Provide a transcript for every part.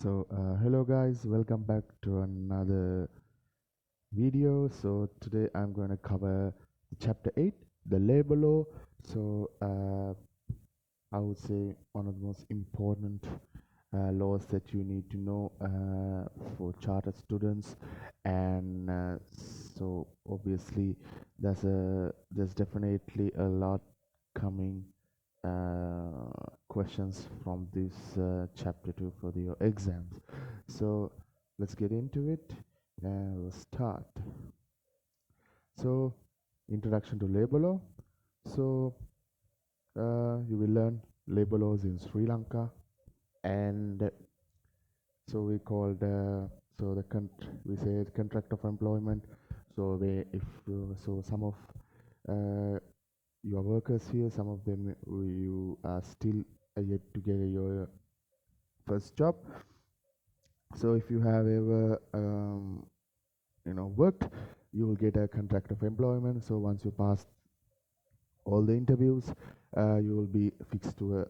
Hello guys, welcome back to another video. So today I'm going to cover chapter 8, the labor law. I would say one of the most important laws that you need to know for chartered students, and so obviously there's definitely a lot coming questions from this chapter 2 for your exams. So let's get into it and we'll start. So, introduction to labor law. So, you will learn labor laws in Sri Lanka, and so we call we say contract of employment. So, some of uh, your workers here, some of them you are still yet to get your first job. So if you have ever worked, you will get a contract of employment. So once you pass all the interviews, you will be fixed to a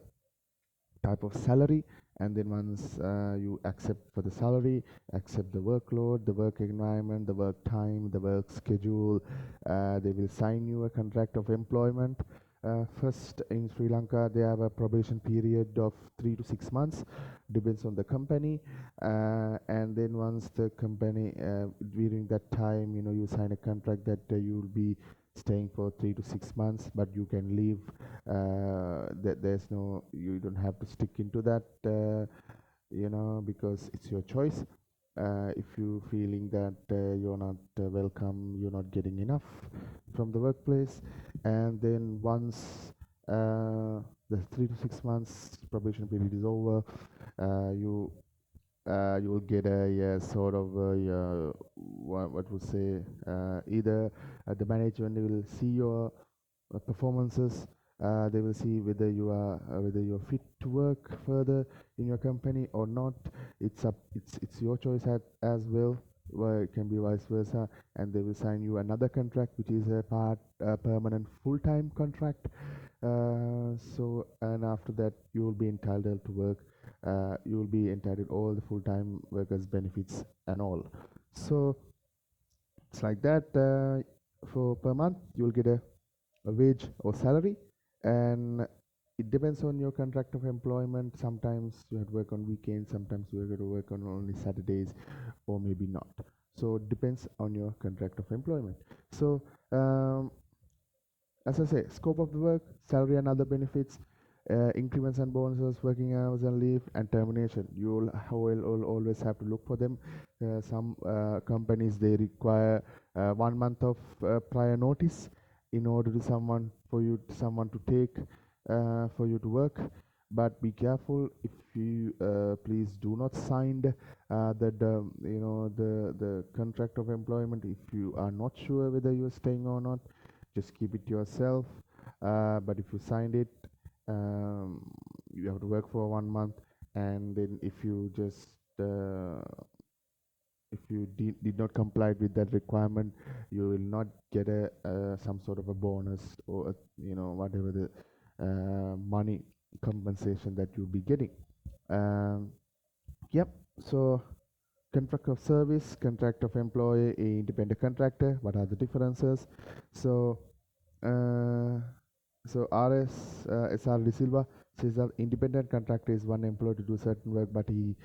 type of salary, and then once you accept for the salary, accept the workload, the work environment, the work time, the work schedule, they will sign you a contract of employment. First, in Sri Lanka, they have a probation period of 3 to 6 months, depends on the company, and then once the company during that time, you sign a contract that you will be staying for 3 to 6 months, but you can leave. There's no, you don't have to stick into that, because it's your choice. If you feeling that you're not welcome, you're not getting enough from the workplace, and then once the 3 to 6 months probation period is over, you will get a sort of what would say, either the management will see your performances. They will see whether you're fit to work further in your company or not. It's your choice as well. Well, it can be vice versa, and they will sign you another contract, which is a permanent full-time contract. And after that, you will be entitled to work. You will be entitled all the full-time workers benefits and all. So it's like that. For per month, you will get a wage or salary, and it depends on your contract of employment. Sometimes you have to work on weekends, sometimes you have to work on only Saturdays, or maybe not. So it depends on your contract of employment. So as I say, scope of the work, salary and other benefits, increments and bonuses, working hours and leave, and termination. Will always have to look for them. Some companies, they require 1 month of prior notice in order to someone to take for you to work. But be careful, if you please do not sign the contract of employment if you are not sure whether you're staying or not. Just keep it to yourself. But if you signed it, um, you have to work for 1 month, and then if you did not comply with that requirement, you will not get a some sort of a bonus, or whatever the money compensation that you'll be getting. Um, yep. So contract of service, contract of employee, independent contractor. What are the differences? So uh, SR De Silva says that independent contractor is one employed to do certain work, but he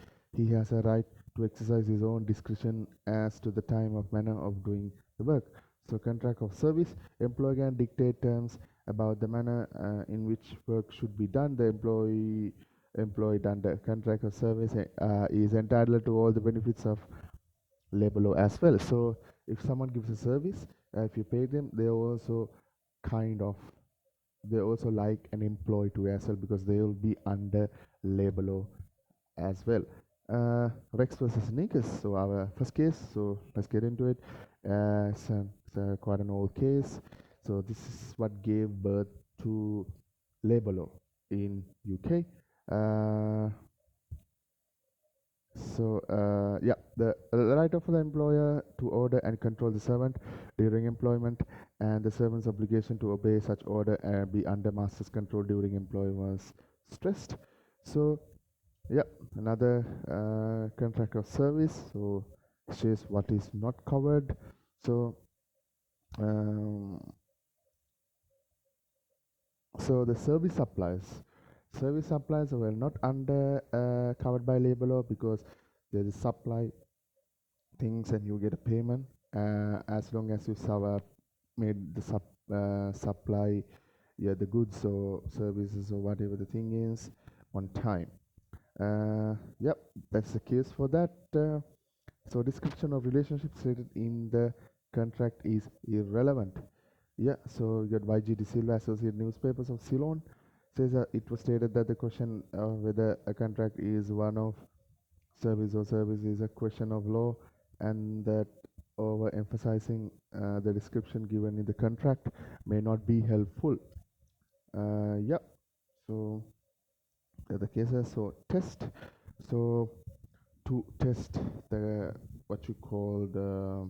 has a right to exercise his own discretion as to the time of manner of doing the work. So contract of service, employer can dictate terms about the manner in which work should be done. The employed under contract of service is entitled to all the benefits of labor law as well. So if someone gives a service, if you pay them, kind of they also like an employee to as well, because they will be under labor law as well. Rex versus Nikas. So our first case. So let's get into it. It's quite an old case. So this is what gave birth to labor law in UK. The right of the employer to order and control the servant during employment, and the servant's obligation to obey such order and be under master's control during employment was stressed. So Yep, another contract of service. So says what is not covered. So um, the service supplies were not under covered by labor law because there is supply things and you get a payment as long as you made the supply, yeah, the goods or services or whatever the thing is on time. Yep, that's the case for that. So description of relationships stated in the contract is irrelevant. Yeah, so you got YG De Silva Associate Newspapers of Ceylon says it was stated that the question of whether a contract is one of service or service is a question of law, and that overemphasizing the description given in the contract may not be helpful. Yeah, so the cases. So test. So to test the what you call the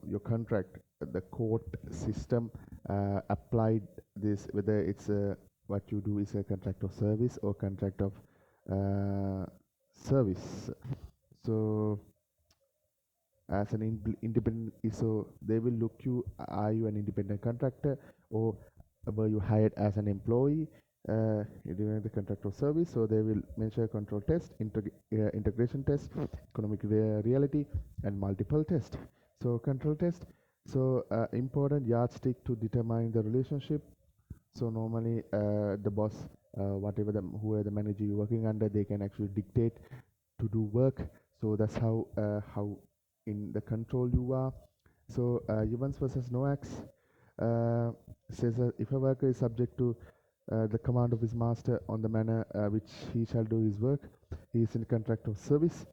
your contract, the court system applied this, whether it's a what you do is a contract of service or contract of service. So as an independent, so they will look you, are you an independent contractor or were you hired as an employee during the contract of service. So they will measure control test, integration test, economic reality, and multiple test. So control test, so important yardstick to determine the relationship. So normally the boss, whatever whoever the manager you're working under, they can actually dictate to do work. So that's how in the control you are. So Evans versus Noax says that if a worker is subject to the command of his master on the manner which he shall do his work, he is in contract of service.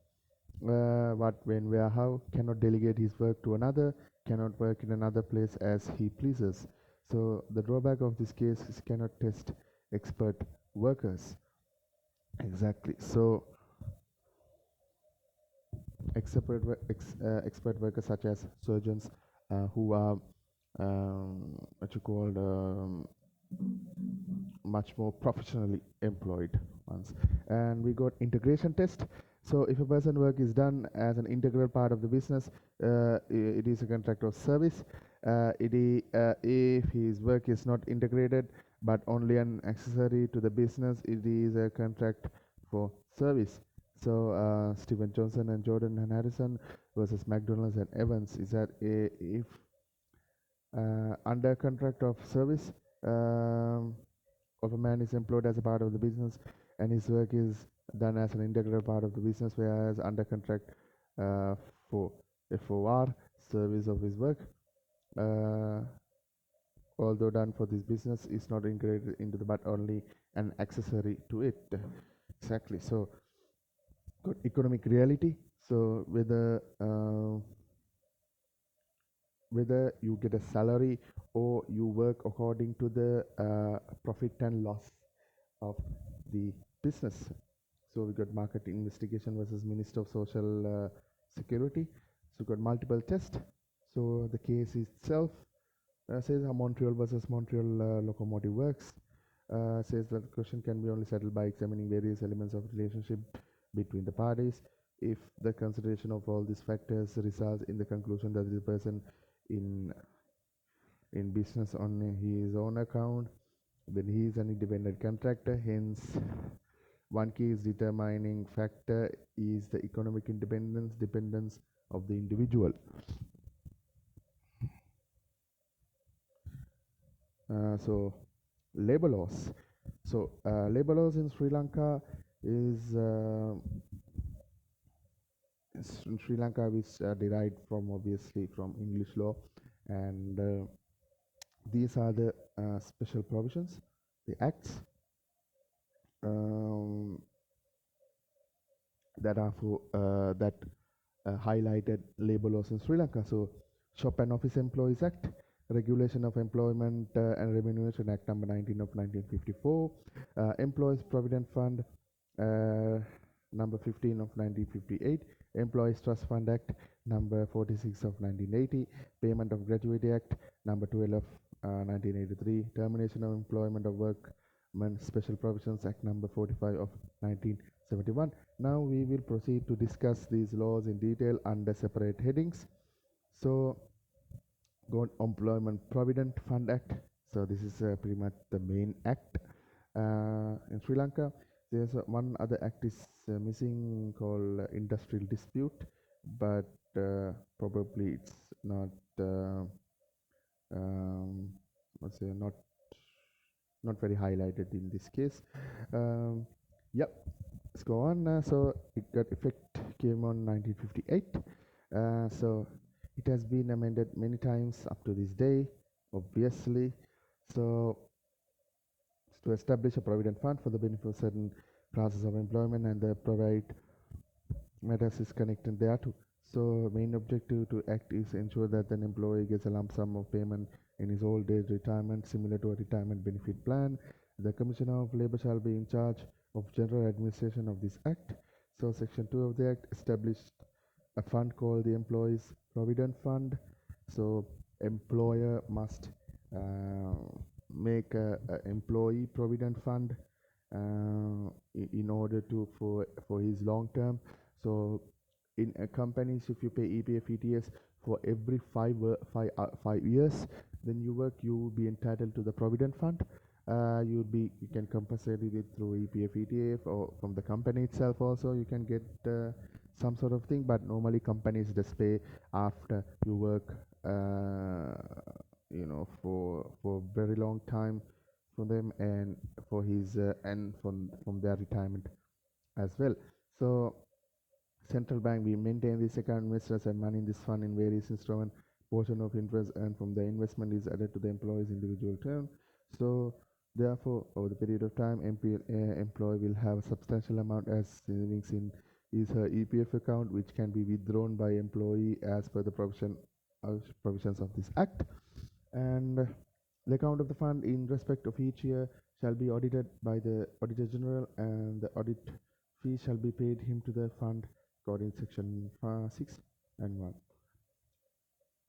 What, when, where, how, cannot delegate his work to another, cannot work in another place as he pleases. So the drawback of this case is cannot test expert workers. Exactly. So expert workers such as surgeons who are what you call much more professionally employed ones. And we got integration test. So if a person work is done as an integral part of the business, it is a contract of service. If his work is not integrated but only an accessory to the business, it is a contract for service. So Stephen Johnson and Jordan and Harrison versus McDonald's and Evans is that if under contract of service of a man is employed as a part of the business and his work is done as an integral part of the business, whereas under contract uh, for FOR, service of his work, uh, although done for this business, is not integrated into the but only an accessory to it. Exactly. So good economic reality. So whether you get a salary or you work according to the profit and loss of the business. So we got market investigation versus Minister of Social Security. So we got multiple tests. So the case itself says how Montreal versus Montreal locomotive works. Says that the question can be only settled by examining various elements of relationship between the parties. If the consideration of all these factors results in the conclusion that the person in business on his own account, then he is an independent contractor. Hence, one key is determining factor is the economic dependence of the individual. So labor laws. So labor laws in Sri Lanka is in Sri Lanka, which derived from obviously from English law, and these are the special provisions, the acts um, that are for that highlighted labor laws in Sri Lanka. So Shop and Office Employees Act, Regulation of Employment and Remuneration Act number 19 of 1954, Employees Provident Fund number 15 of 1958, Employees Trust Fund Act number 46 of 1980, Payment of Gratuity Act number 12 of 1983, Termination of Employment of Work Special Provisions Act number 45 of 1971. Now we will proceed to discuss these laws in detail under separate headings. So, Employment Provident Fund Act. So this is pretty much the main act in Sri Lanka. There's one other act is missing called Industrial Dispute, but probably it's not um, let's say not very highlighted in this case. Yep, let's go on. So it got effect came on 1958. So it has been amended many times up to this day, obviously. So to establish a provident fund for the benefit of certain classes of employment and the provide matters is connected thereto. So main objective to act is ensure that an employee gets a lump sum of payment in his old age retirement similar to a retirement benefit plan. The Commissioner of Labour shall be in charge of general administration of this act. So section 2 of the act established a fund called the Employees Provident Fund. So employer must make a employee provident fund in order to for his long term. So in companies, if you pay EPF ETS for every 5 years, then you work, you will be entitled to the provident fund. You can compensate it through EPF ETF or from the company itself. Also, you can get some sort of thing, but normally companies just pay after you work, for very long time for them and for his and from their retirement as well. So central bank, we maintain this account, investors and money in this fund in various instruments. Portion of interest earned from the investment is added to the employee's individual term. So therefore, over the period of time, employee will have a substantial amount as savings in his her EPF account, which can be withdrawn by employee as per the provisions of this act. And the account of the fund in respect of each year shall be audited by the Auditor General, and the audit fee shall be paid him to the fund according to section 6 and 1.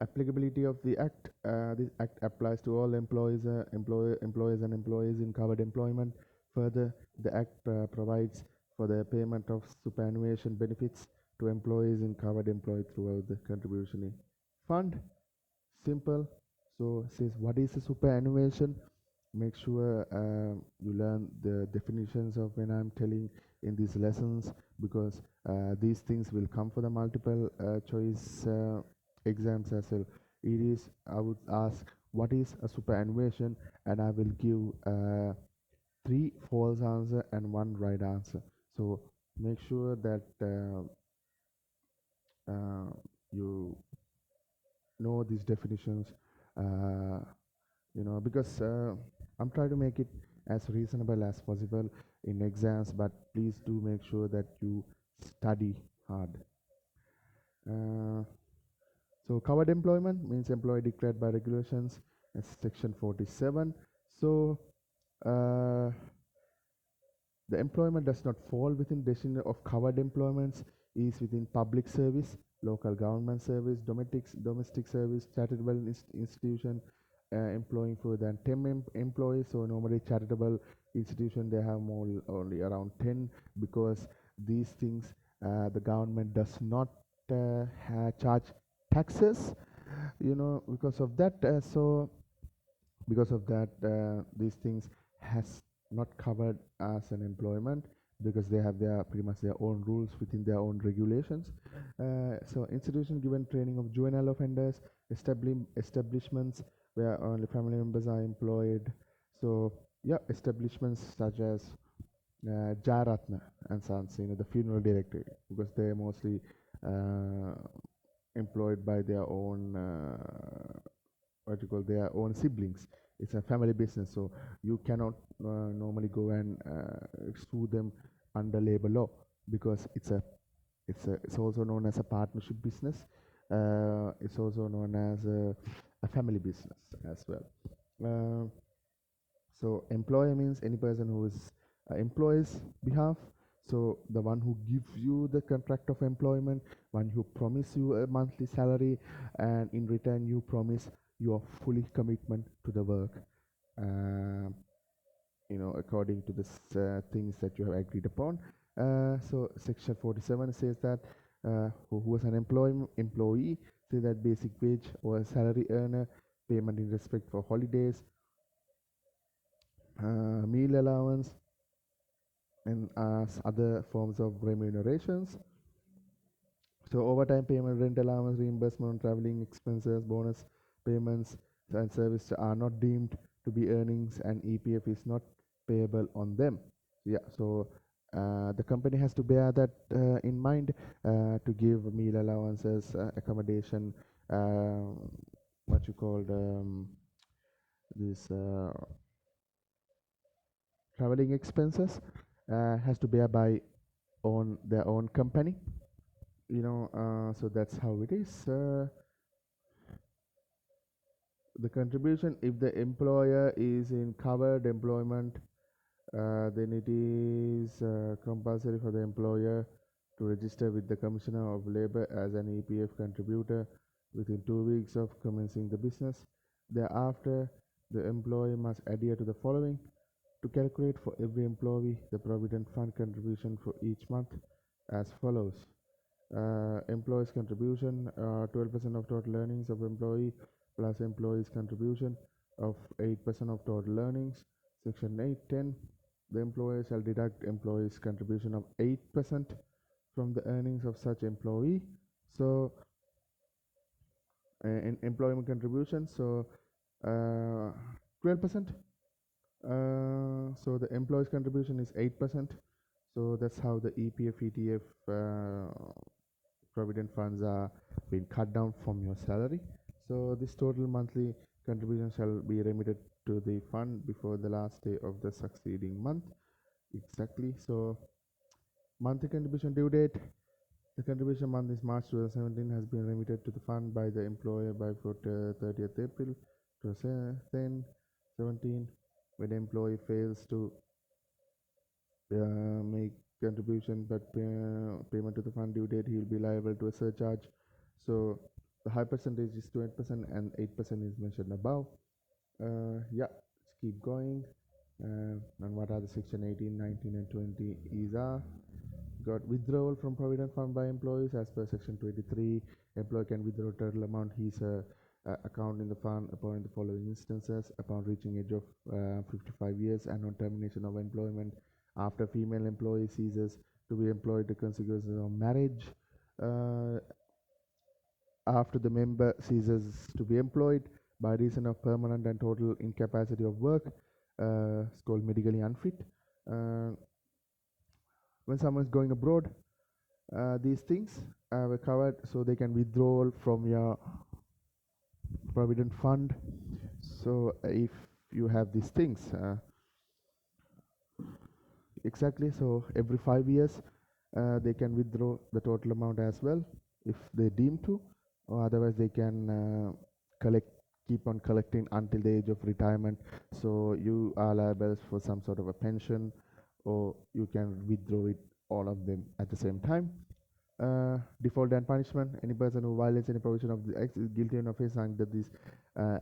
Applicability of the act. This act applies to all employees and employees in covered employment. Further, the act provides for the payment of superannuation benefits to employees in covered employment throughout the contribution fund. Simple. So it says what is a superannuation. Make sure you learn the definitions of when I'm telling in these lessons, because these things will come for the multiple choice exams as well. I would ask what is a superannuation, and I will give 3 false answer and 1 right answer. So make sure that you know these definitions, because I'm trying to make it as reasonable as possible in exams, but please do make sure that you study hard. So covered employment means employee declared by regulations as section 47. So the employment does not fall within definition of covered employments, is within public service, local government service, domestic service, charitable institution, employing fewer than 10 employees. So normally charitable institution, they have only around 10, because these things the government does not charge taxes, because of that. Because of that, these things has not covered as an employment, because they have their pretty much their own rules within their own regulations. So institution given training of juvenile offenders, establishments where only family members are employed. So yeah, establishments such as Jaratna and Sons, the funeral director, because they're mostly employed by their own their own siblings. It's a family business, so you cannot normally go and sue them under labor law, because it's also known as a partnership business. It's also known as a family business as well. So employer means any person who is employees behalf. So the one who gives you the contract of employment, one who promise you a monthly salary, and in return you promise your fully commitment to the work. according to the things that you have agreed upon. So section 47 says that who was an employee, say that basic wage or salary earner, payment in respect for holidays, meal allowance, and other forms of remunerations. So overtime payment, rent allowance, reimbursement on traveling expenses, bonus payments, and service are not deemed to be earnings, and EPF is not payable on them. Yeah, so the company has to bear that in mind to give meal allowances, accommodation, what you called this traveling expenses, has to bear by on their own company. So that's how it is. The contribution, if the employer is in covered employment, then it is compulsory for the employer to register with the Commissioner of Labor as an EPF contributor within 2 weeks of commencing the business. Thereafter, the employee must adhere to the following: to calculate for every employee the provident fund contribution for each month as follows. Employees contribution, 12% of total earnings of employee plus employees contribution of 8% of total earnings. Section 810, the employer shall deduct employees contribution of 8% from the earnings of such employee. So in employment contribution, so 12%. So the employees contribution is 8%. So that's how the EPF ETF provident funds are being cut down from your salary. So this total monthly contribution shall be remitted to the fund before the last day of the succeeding month. Exactly. So monthly contribution due date. The contribution month is March 2017, has been remitted to the fund by the employer by 30th April 2017. When the employee fails to make contribution but payment to the fund due date, he will be liable to a surcharge. So the high percentage is 20% and 8% is mentioned above. Yeah, let's keep going. And what are the section 18, 19 and 20 is got withdrawal from provident fund by employees. As per section 23, employee can withdraw total amount his account in the fund upon the following instances: upon reaching age of 55 years and on termination of employment, after female employee ceases to be employed to consequences of marriage, uh, after the member ceases to be employed by reason of permanent and total incapacity of work, it's called medically unfit. Uh, when someone is going abroad, these things were covered, so they can withdraw from your provident fund. So if you have these things, exactly, so every 5 years they can withdraw the total amount as well if they deem to, or otherwise they can keep on collecting until the age of retirement. So you are liable for some sort of a pension, or you can withdraw it all of them at the same time. Default and punishment: any person who violates any provision of the act is guilty of offense under this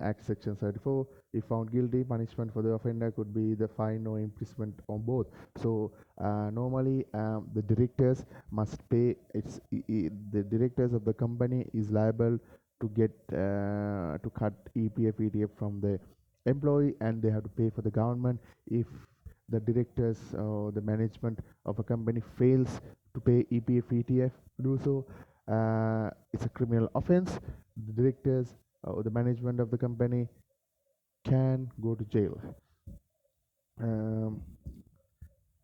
act section 34. If found guilty, punishment for the offender could be the fine or imprisonment on both. So normally the directors must pay. The directors of the company is liable to get to cut EPF ETF from the employee, and they have to pay for the government if the directors or the management of a company fails to pay EPF ETF. Do so, it's a criminal offense. The directors or the management of the company can go to jail. um,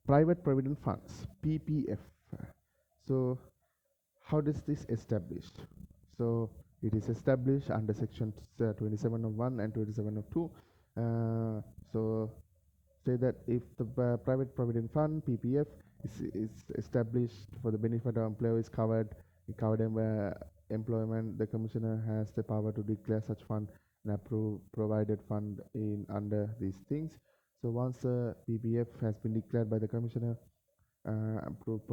Private provident funds, PPF. So how does this established? So it is established under sections 27 of 1 and 27 of 2. So say that if the private provident fund PPF is established for the benefit of employees covered employment, the commissioner has the power to declare such fund and approve provided fund in under these things. So once the PPF has been declared by the commissioner, approved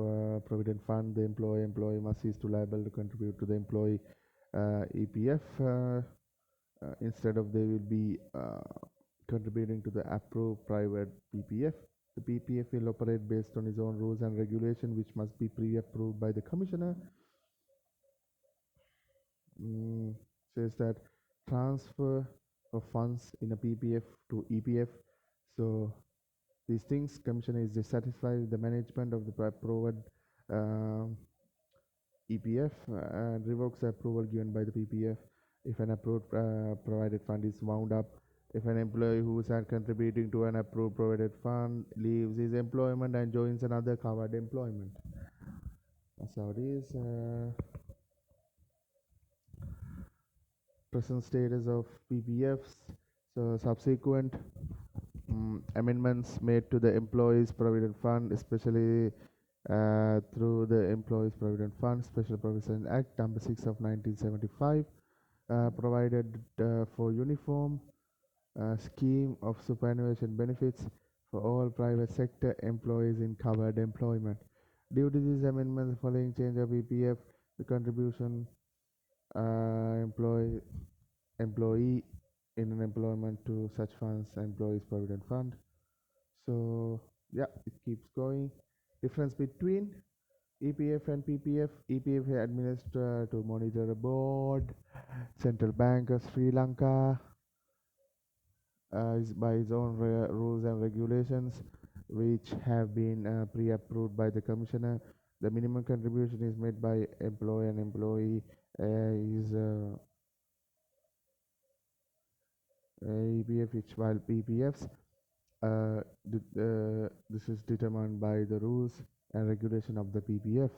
provident fund, the employee must cease to liable to contribute to the employee EPF. Instead of, they will be contributing to the approved private PPF. The PPF will operate based on its own rules and regulation, which must be pre-approved by the commissioner. Mm, Says that transfer of funds in a PPF to EPF. So these things, commissioner is dissatisfied with the management of the provided EPF and revokes the approval given by the PPF if an approved provided fund is wound up. If an employee who is contributing to an approved provided fund leaves his employment and joins another covered employment. That's how it is. Present status of PPFs. So subsequent amendments made to the Employees Provident Fund, especially through the Employees Provident Fund Special Provision Act number 6 of 1975, provided for uniform scheme of superannuation benefits for all private sector employees in covered employment. Due to these amendments, following change of EPF, the contribution employee in an employment to such funds, employees provident fund. So yeah, it keeps going. Difference between EPF and PPF. EPF administered to monitor a board, Central Bank of Sri Lanka, is by its own rules and regulations, which have been pre-approved by the commissioner. The minimum contribution is made by employer and employee is EPF, which while PPFs, this is determined by the rules and regulation of the PPF.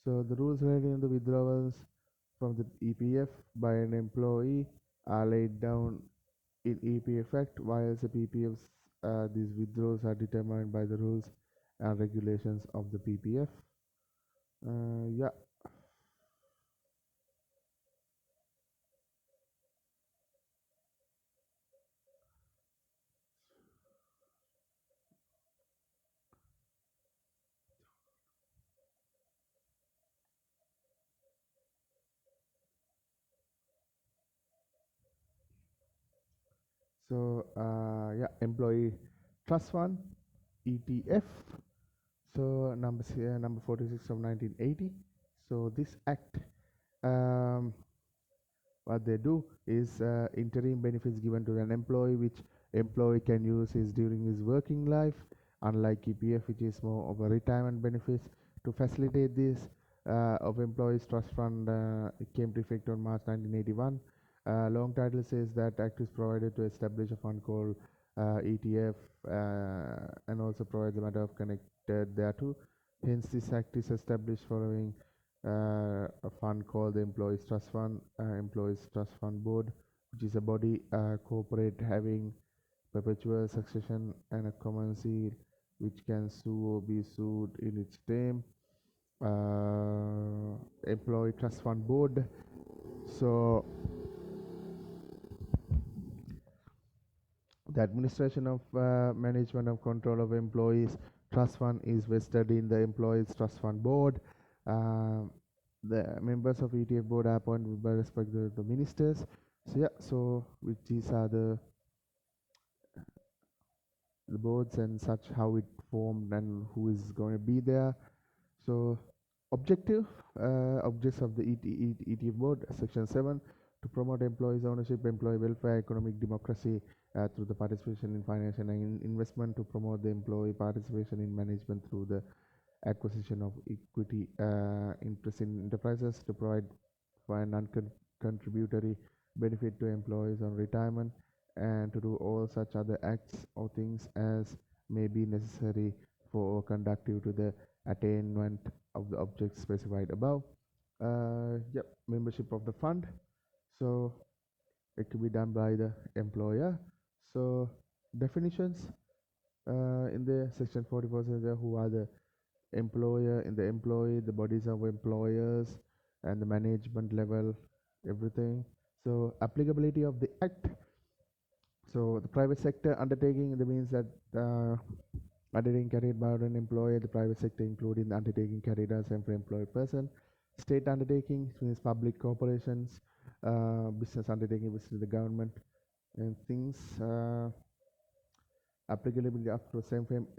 So the rules relating to withdrawals from the EPF by an employee are laid down in EPF Act, while the PPFs, these withdrawals are determined by the rules and regulations of the PPF. Yeah. So yeah, Employee Trust Fund, ETF. So number 46 of 1980. So this act, um, what they do is interim benefits given to an employee, which employee can use is during his working life, unlike EPF, which is more of a retirement benefits. To facilitate this, of employees trust fund, it came to effect on March 1981. Long title says that act is provided to establish a fund called ETF, and also provide the matter of connected thereto. Hence this act is established following a fund called the Employees Trust Fund Board, which is a body corporate having perpetual succession and a common seal, which can sue or be sued in its name. Employee Trust Fund Board. So the administration of management of control of employees trust fund is vested in the Employees Trust Fund Board. The members of ETF board are appointed by respect to the ministers. So yeah, so which these are the boards and such, how it formed and who is going to be there. So objects of the ETF board, section 7, to promote employees ownership, employee welfare, economic democracy through the participation in financial and investment, to promote the employee participation in management through the acquisition of equity interest in enterprises, to provide for a non-contributory benefit to employees on retirement, and to do all such other acts or things as may be necessary for conductive to the attainment of the objects specified above. Yep, membership of the fund. So it can be done by the employer. So definitions in the section 44 says who are the employer, in the employee, the bodies of employers, and the management level, everything. So applicability of the act. So the private sector undertaking, that means that undertaking carried by an employer, the private sector including the undertaking carried as an employed person. State undertaking means public corporations, business undertaking, which is the government and things. applicability up to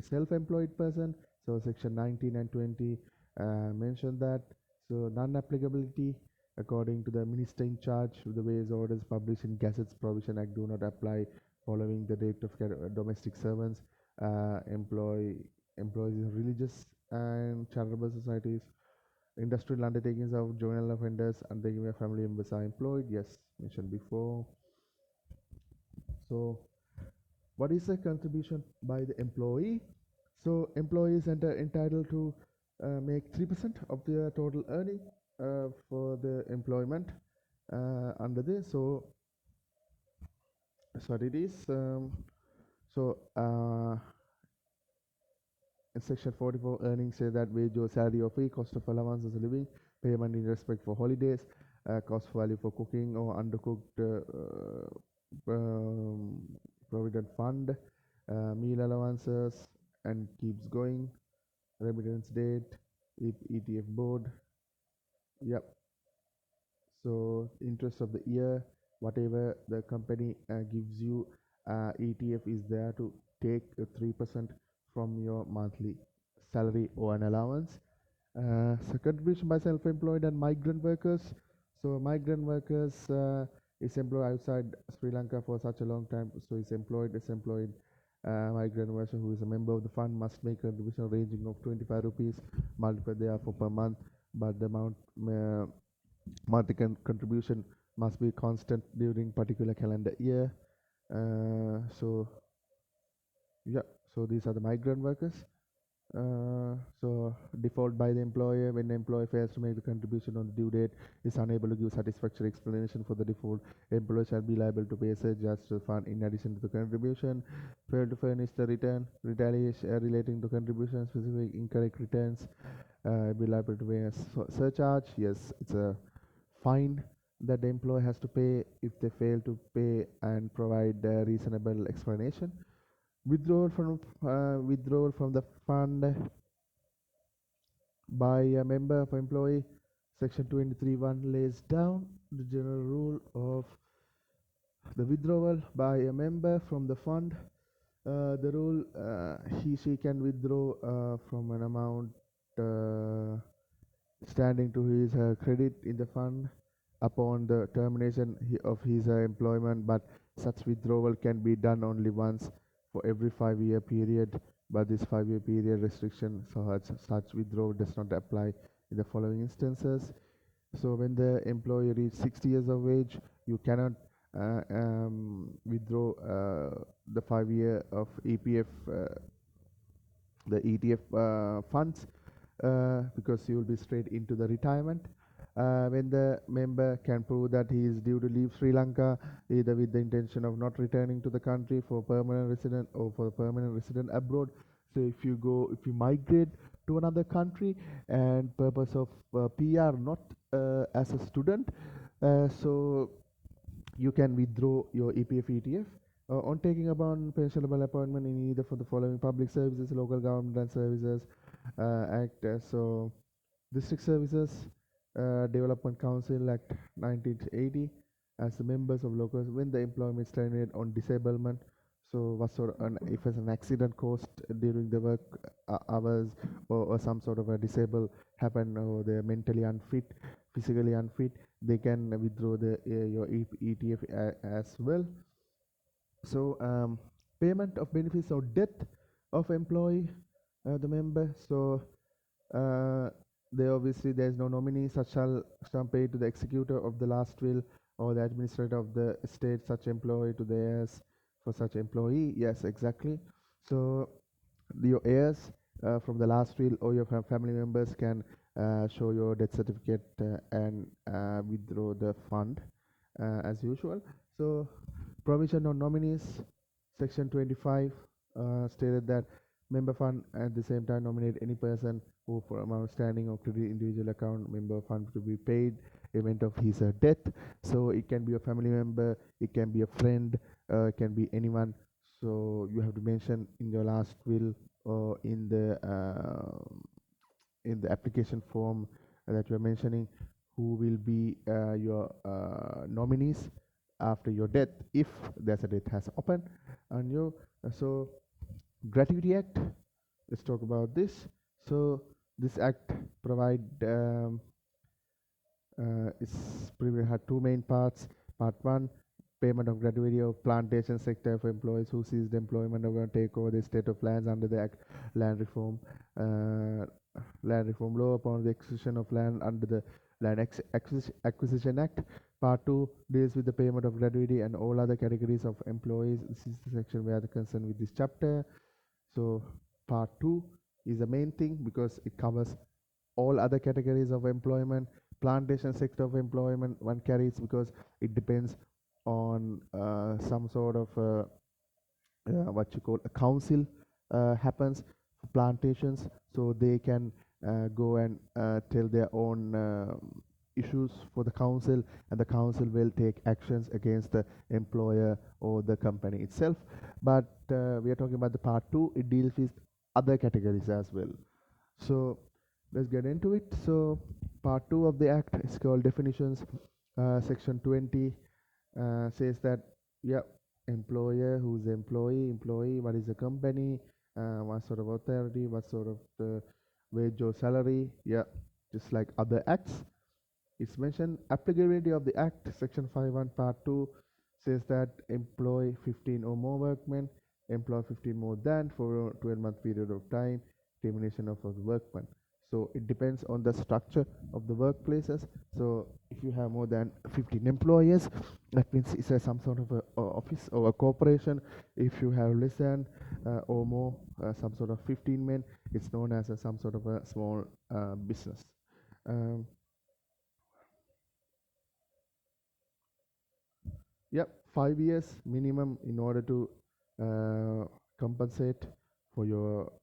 self-employed person. So section 19 and 20 mention that. So non-applicability according to the minister in charge, the ways orders published in Gazette's Provision Act do not apply following the date of domestic servants, employees in religious and charitable societies, industrial undertakings of juvenile offenders, undertaking where family members are employed. Yes, mentioned before. So what is the contribution by the employee? So employees are entitled to make 3% of their total earning for the employment under this. So what it is. So in section 44, earnings say that wage or salary or fee, cost of allowances of living, payment in respect for holidays, cost value for cooking or undercooked provident fund, meal allowances, and keeps going. Remittance date, ETF board. Yep. So interest of the year, whatever the company gives you, ETF is there to take 3% from your monthly salary or an allowance. So contribution by self-employed and migrant workers. So migrant workers is employed outside Sri Lanka for such a long time. So is employed. Migrant worker who is a member of the fund must make a contribution ranging of 25 rupees multiplied therefore per month. But the amount monthly contribution must be constant during particular calendar year. So yeah, so these are the migrant workers. So default by the employer when the employer fails to make the contribution on the due date, is unable to give satisfactory explanation for the default, employer shall be liable to pay a surcharge to the fund in addition to the contribution. Fail to furnish the return, retaliation relating to contribution, specific incorrect returns, be liable to pay a surcharge. Yes, it's a fine that the employer has to pay if they fail to pay and provide a reasonable explanation. Withdrawal from the fund by a member of employee. Section 23(1) lays down the general rule of the withdrawal by a member from the fund. The rule, she can withdraw from an amount standing to his credit in the fund upon the termination of his employment, but such withdrawal can be done only once for every 5-year period. But this 5-year period restriction, so such withdrawal does not apply in the following instances. So when the employee reaches 60 years of age, you cannot withdraw the 5-year of EPF, the ETF funds, because you will be straight into the retirement. When the member can prove that he is due to leave Sri Lanka, either with the intention of not returning to the country for permanent resident or for permanent resident abroad. So if you migrate to another country and purpose of PR, not as a student, so you can withdraw your EPF ETF on taking upon pensionable appointment in either for the following public services, local government and services act. So district services development council act 1980, as the members of local when the employment is terminated on disablement. So what sort of if it's an accident caused during the work hours, or some sort of a disable happen, or they're mentally unfit, physically unfit, they can withdraw the your ETF as well. So payment of benefits or death of employee, the member. So there's no nominee, such shall pay to the executor of the last will or the administrator of the estate such employee to the heirs for such employee. Yes, exactly. So your heirs from the last will or your family members can show your death certificate and withdraw the fund as usual. So provision on nominees, section 25 stated that member fund at the same time nominate any person who from outstanding or credit individual account member fund to be paid event of his death. So it can be a family member, it can be a friend, it can be anyone. So you have to mention in your last will or in the application form that you are mentioning who will be your nominees after your death, if there's a death has happened on you. So Gratuity Act. Let's talk about this. So this act provide it's previously had two main parts. Part one, payment of gratuity of plantation sector for employees who ceased employment or going to take over the state of lands under the act, land reform, uh, land reform law upon the acquisition of land under the Acquisition Act. Part two deals with the payment of gratuity and all other categories of employees. This is the section where the concern with this chapter. So part two is the main thing because it covers all other categories of employment. Plantation sector of employment one carries because it depends on some sort of what you call a council happens for plantations, so they can go and tell their own issues for the council, and the council will take actions against the employer or the company itself. But we are talking about the part two, it deals with other categories as well. So let's get into it. So part 2 of the act is called definitions. Section 20 says that, yeah, employer, who's the employee, what is the company, what sort of authority, what sort of wage or salary, yeah, just like other acts. It's mentioned applicability of the act. Section 5(1) part 2 says that employ 15 or more workmen, employ 15 more than for a 12-month period of time, termination of a workman. So it depends on the structure of the workplaces. So if you have more than 15 employees, that means it's some sort of a office or a corporation. If you have less than or more, some sort of 15 men, it's known as some sort of a small business. Um, Yep, 5 years minimum in order to compensate for your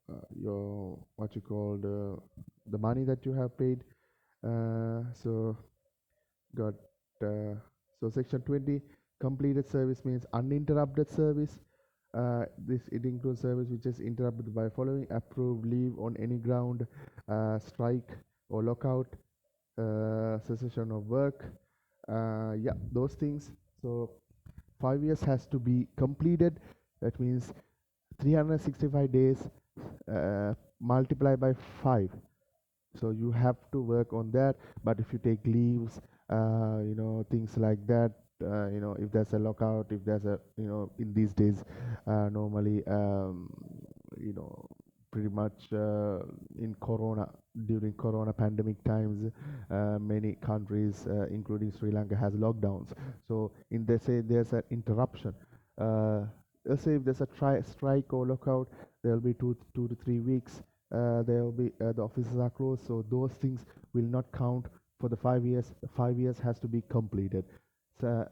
what you call the money that you have paid. So got so section 20, completed service means uninterrupted service. This it includes service which is interrupted by following: approved leave on any ground, strike or lockout, cessation of work. Yeah, those things. So 5 years has to be completed. That means 365 days multiplied by 5. So you have to work on that. But if you take leaves, things like that, if there's a lockout, if there's a, in these days, normally, you know, pretty much in Corona, during Corona pandemic times, many countries, including Sri Lanka, has lockdowns. So in they say there's an interruption. Uh, let's say if there's a strike or lockout, there'll be 2 to 3 weeks. There will be the offices are closed, so those things will not count for the 5 years. The 5 years has to be completed. So,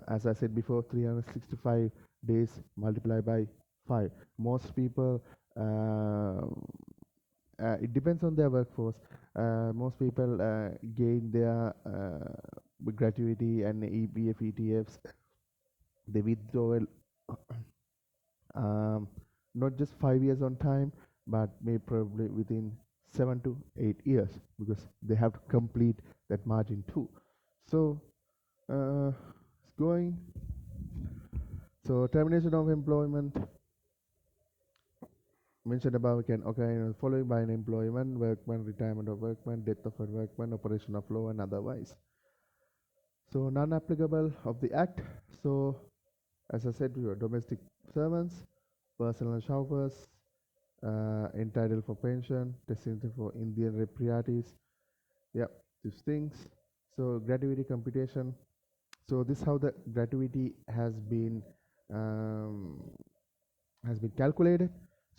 as I said before, 365 days multiplied by 5. Most people, it depends on their workforce. Most people gain their gratuity and EPF, ETFs. They withdraw um, not just 5 years on time, but may probably within 7 to 8 years, because they have to complete that margin too. So it's going. So termination of employment mentioned above can occur following by an employment, workman, retirement of workman, death of a workman, operation of law, and otherwise. So non-applicable of the act. So as I said, we were domestic servants, personal chauffeurs, entitled for pension, designated for Indian repatriates. Yeah, these things. So gratuity computation. So this is how the gratuity um, has been calculated.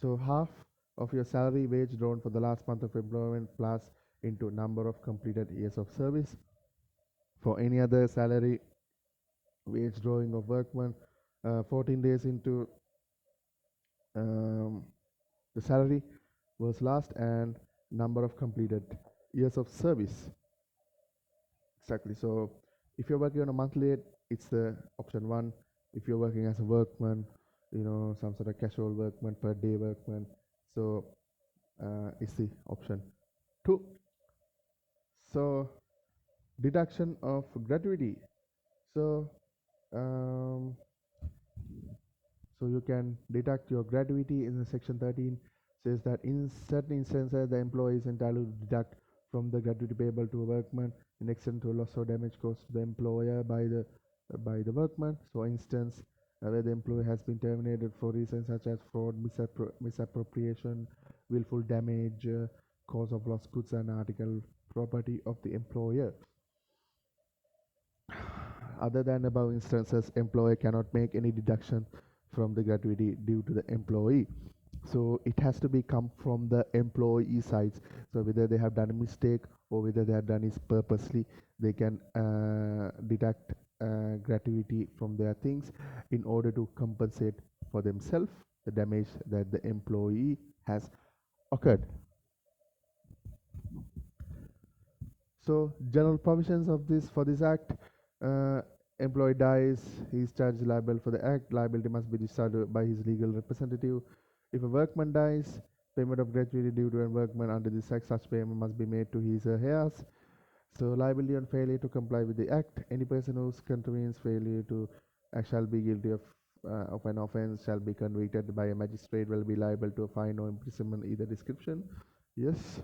So half of your salary wage drawn for the last month of employment plus into number of completed years of service. For any other salary wage drawing of workman, 14 days into um, the salary was last, and number of completed years of service. Exactly. So if you're working on a monthly rate, it's the option 1. If you're working as a workman, some sort of casual workman, per day workman, so it's the option 2. So deduction of gratuity. So um, So you can deduct your gratuity in the section 13 says that in certain instances the employee is entitled to deduct from the gratuity payable to a workman in extent to loss or damage caused to the employer by the workman. So instance where the employee has been terminated for reasons such as fraud, misappropriation, willful damage, cause of lost goods and article property of the employer. Other than above instances, employer cannot make any deduction from the gratuity due to the employee. So it has to be come from the employee sides. So whether they have done a mistake or whether they have done it purposely, they can deduct gratuity from their things in order to compensate for themselves the damage that the employee has occurred. So general provisions of this for this act: uh, employee dies, he is charged liable for the act. Liability must be discharged by his legal representative. If a workman dies, payment of gratuity due to a workman under this act, such payment must be made to his or heirs. So liability on failure to comply with the act: any person whose contravenes failure to act shall be guilty of an offence, shall be convicted by a magistrate, will be liable to a fine or imprisonment, either description. Yes.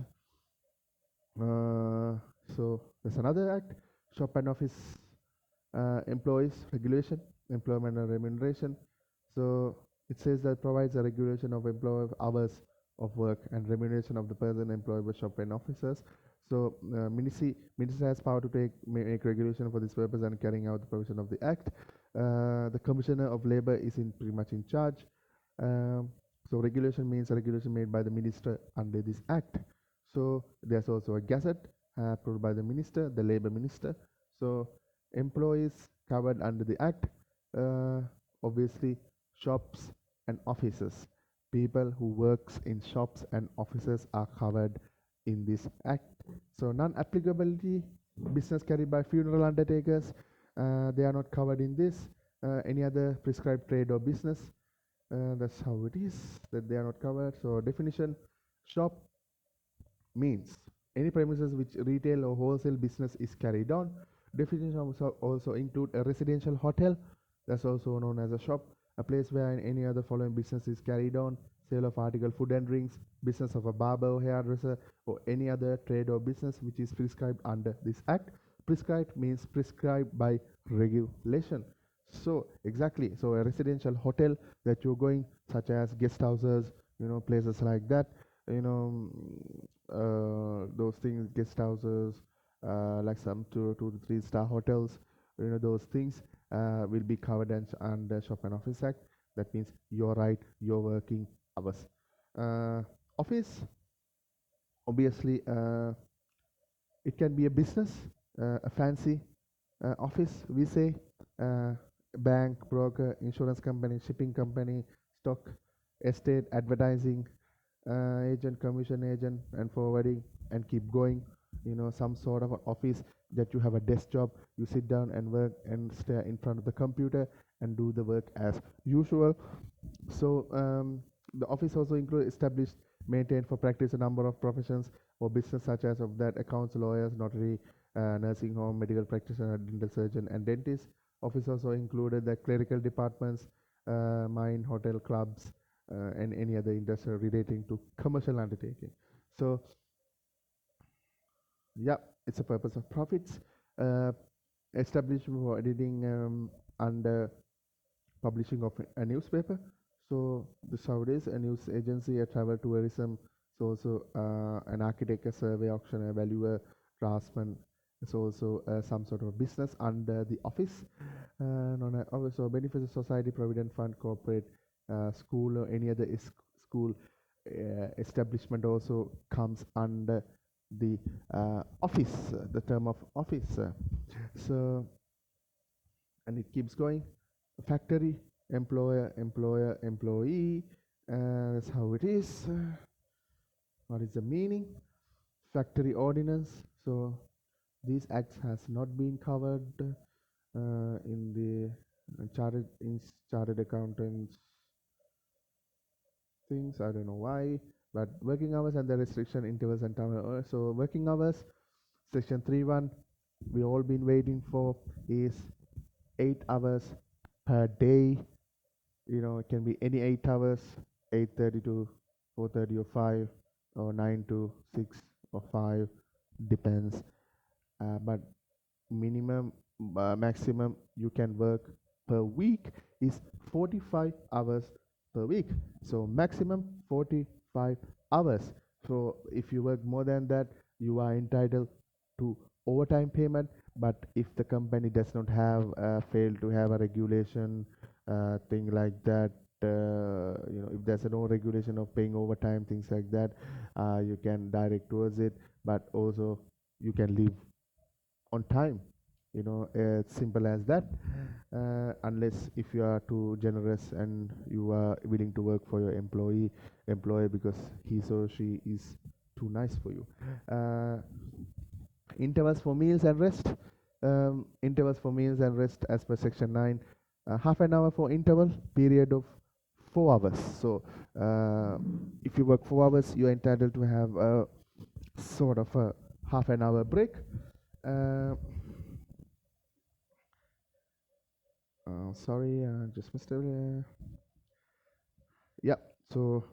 Uh, so there's another act: shop and office employees regulation, employment and remuneration. So it says that provides a regulation of employee hours of work and remuneration of the person employed by shop and officers. So ministry has power to make regulation for this purpose and carrying out the provision of the act. The commissioner of labor is pretty much in charge. Um, so regulation means a regulation made by the minister under this act. So there's also a gazette approved by the minister, the labor minister. So employees covered under the act, uh, obviously shops and offices. People who works in shops and offices are covered in this act. So non-applicability: business carried by funeral undertakers, they are not covered in this. Any other prescribed trade or business, that's how it is, that they are not covered. So definition: shop means any premises which retail or wholesale business is carried on. Definition also include a residential hotel, that's also known as a shop, a place where any other following business is carried on: sale of article food and drinks, business of a barber or hairdresser, or any other trade or business which is prescribed under this act. Prescribed means prescribed by regulation. So exactly, so a residential hotel that you're going, such as guest houses, places like that, you know those things, guest houses, like some 2 to 3 star hotels, those things will be covered under shop and office act. That means your right, your working hours. Office, obviously, it can be a business, a fancy office, we say, uh, bank, broker, insurance company, shipping company, stock, estate, advertising, agent, commission agent, and forwarding, and keep going. Some sort of an office that you have a desk job, you sit down and work and stare in front of the computer and do the work as usual. So the office also includes established, maintained for practice a number of professions or business such as of that accounts, lawyers, notary, nursing home, medical practitioner, dental surgeon, and dentist. Office also included the clerical departments, mine, hotel, clubs, and any other industry relating to commercial undertaking. So yeah, it's a purpose of profits. Uh, Established for editing and publishing of a newspaper. So this how it is: a news agency, a travel tourism. So also an architect, a survey, auction, a valuer, draftsman. It's also some sort of business under the office. Also benefits of society, provident fund, corporate, school, or any other school establishment also comes under the office, the term of office. So, and it keeps going: factory, employer, employer, employee. That's how it is. What is the meaning? Factory ordinance. So these acts has not been covered in the chartered accountants things. I don't know why, but working hours and the restriction intervals and time. So working hours, section 3.1, we all been waiting for, is 8 hours per day. It can be any 8 hours, 8:30 to 4:30 or 5, or 9 to 6 or 5, depends. But minimum, maximum you can work per week is 45 hours per week. So maximum 45 hours. So if you work more than that, you are entitled to overtime payment. But if the company does not have fail to have a regulation thing like that, if there's no regulation of paying overtime, things like that, you can direct towards it. But also you can leave on time. It's simple as that. Unless if you are too generous and you are willing to work for your employer because he or she is too nice for you. Intervals for meals and rest. Intervals for meals and rest as per section 9. Half an hour for interval period of 4 hours. So if you work 4 hours, you're entitled to have a sort of a half an hour break. uh, Sorry, just missed it. Yeah, so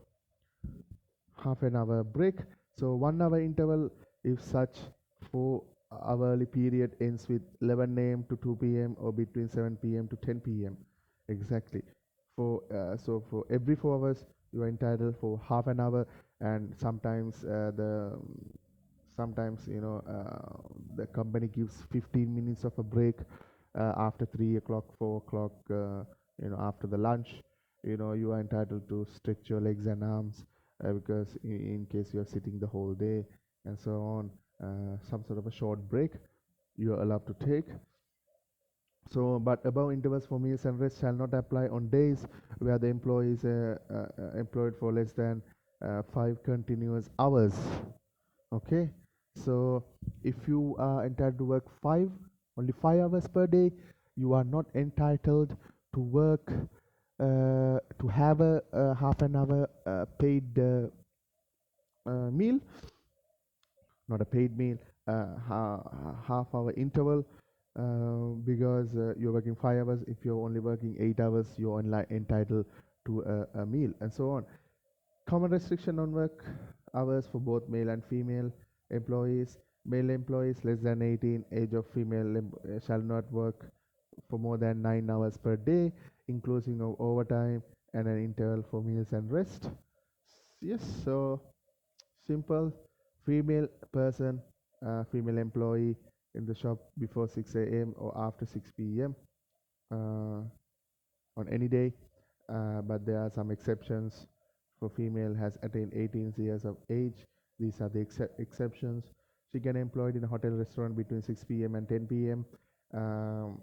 half an hour break. So 1 hour interval if such 4 hourly period ends with 11 a.m. to 2 p.m. or between 7 p.m. to 10 p.m. Exactly. For every 4 hours you are entitled for half an hour, and sometimes the company gives 15 minutes of a break after 3 o'clock, 4 o'clock, after the lunch. You are entitled to stretch your legs and arms because in case you are sitting the whole day and so on. Some sort of a short break you are allowed to take. So, but above intervals for meals and rest shall not apply on days where the employee is employed for less than 5 continuous hours. Okay, so if you are entitled to work only 5 hours per day, you are not entitled to work to have a half an hour paid meal, not a paid meal, half hour interval, because you're working 5 hours. If you're only working 8 hours, you're only entitled to a meal, and so on. Common restriction on work hours for both male and female employees. Male employees less than 18 age of female shall not work for more than 9 hours per day, including of overtime and an interval for meals and rest. Yes, so simple. Female person, female employee in the shop before 6 a.m. or after 6 p.m. Uh, on any day, but there are some exceptions. For female has attained 18 years of age. These are the exceptions. She can employed in a hotel restaurant between 6 p.m. and 10 p.m. Um,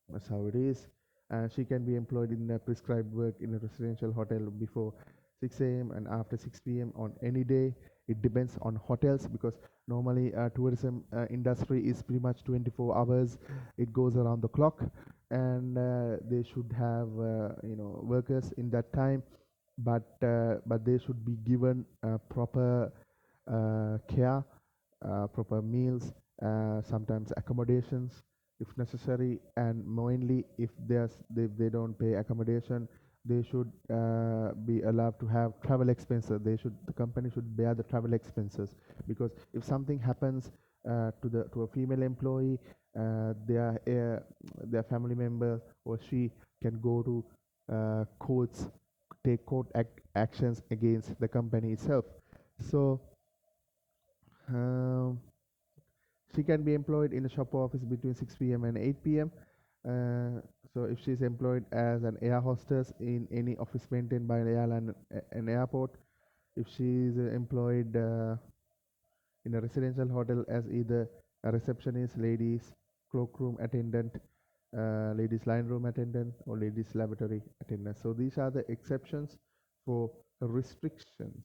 that's how it is. And she can be employed in a prescribed work in a residential hotel before 6 a.m. and after 6 p.m. on any day. It depends on hotels because normally tourism industry is pretty much 24 hours. It goes around the clock, and they should have workers in that time, but they should be given proper care, proper meals, sometimes accommodations if necessary, and mainly if they don't pay accommodation, they should be allowed to have travel expenses. The company should bear the travel expenses, because if something happens to a female employee, their family member or she can go to courts, take actions against the company itself. So um, she can be employed in a shop office between 6 p.m. and 8 p.m. So if she's employed as an air hostess in any office maintained by an airline, an airport, if she's employed in a residential hotel as either a receptionist, ladies cloakroom attendant, ladies line room attendant, or ladies laboratory attendant. So these are the exceptions for restrictions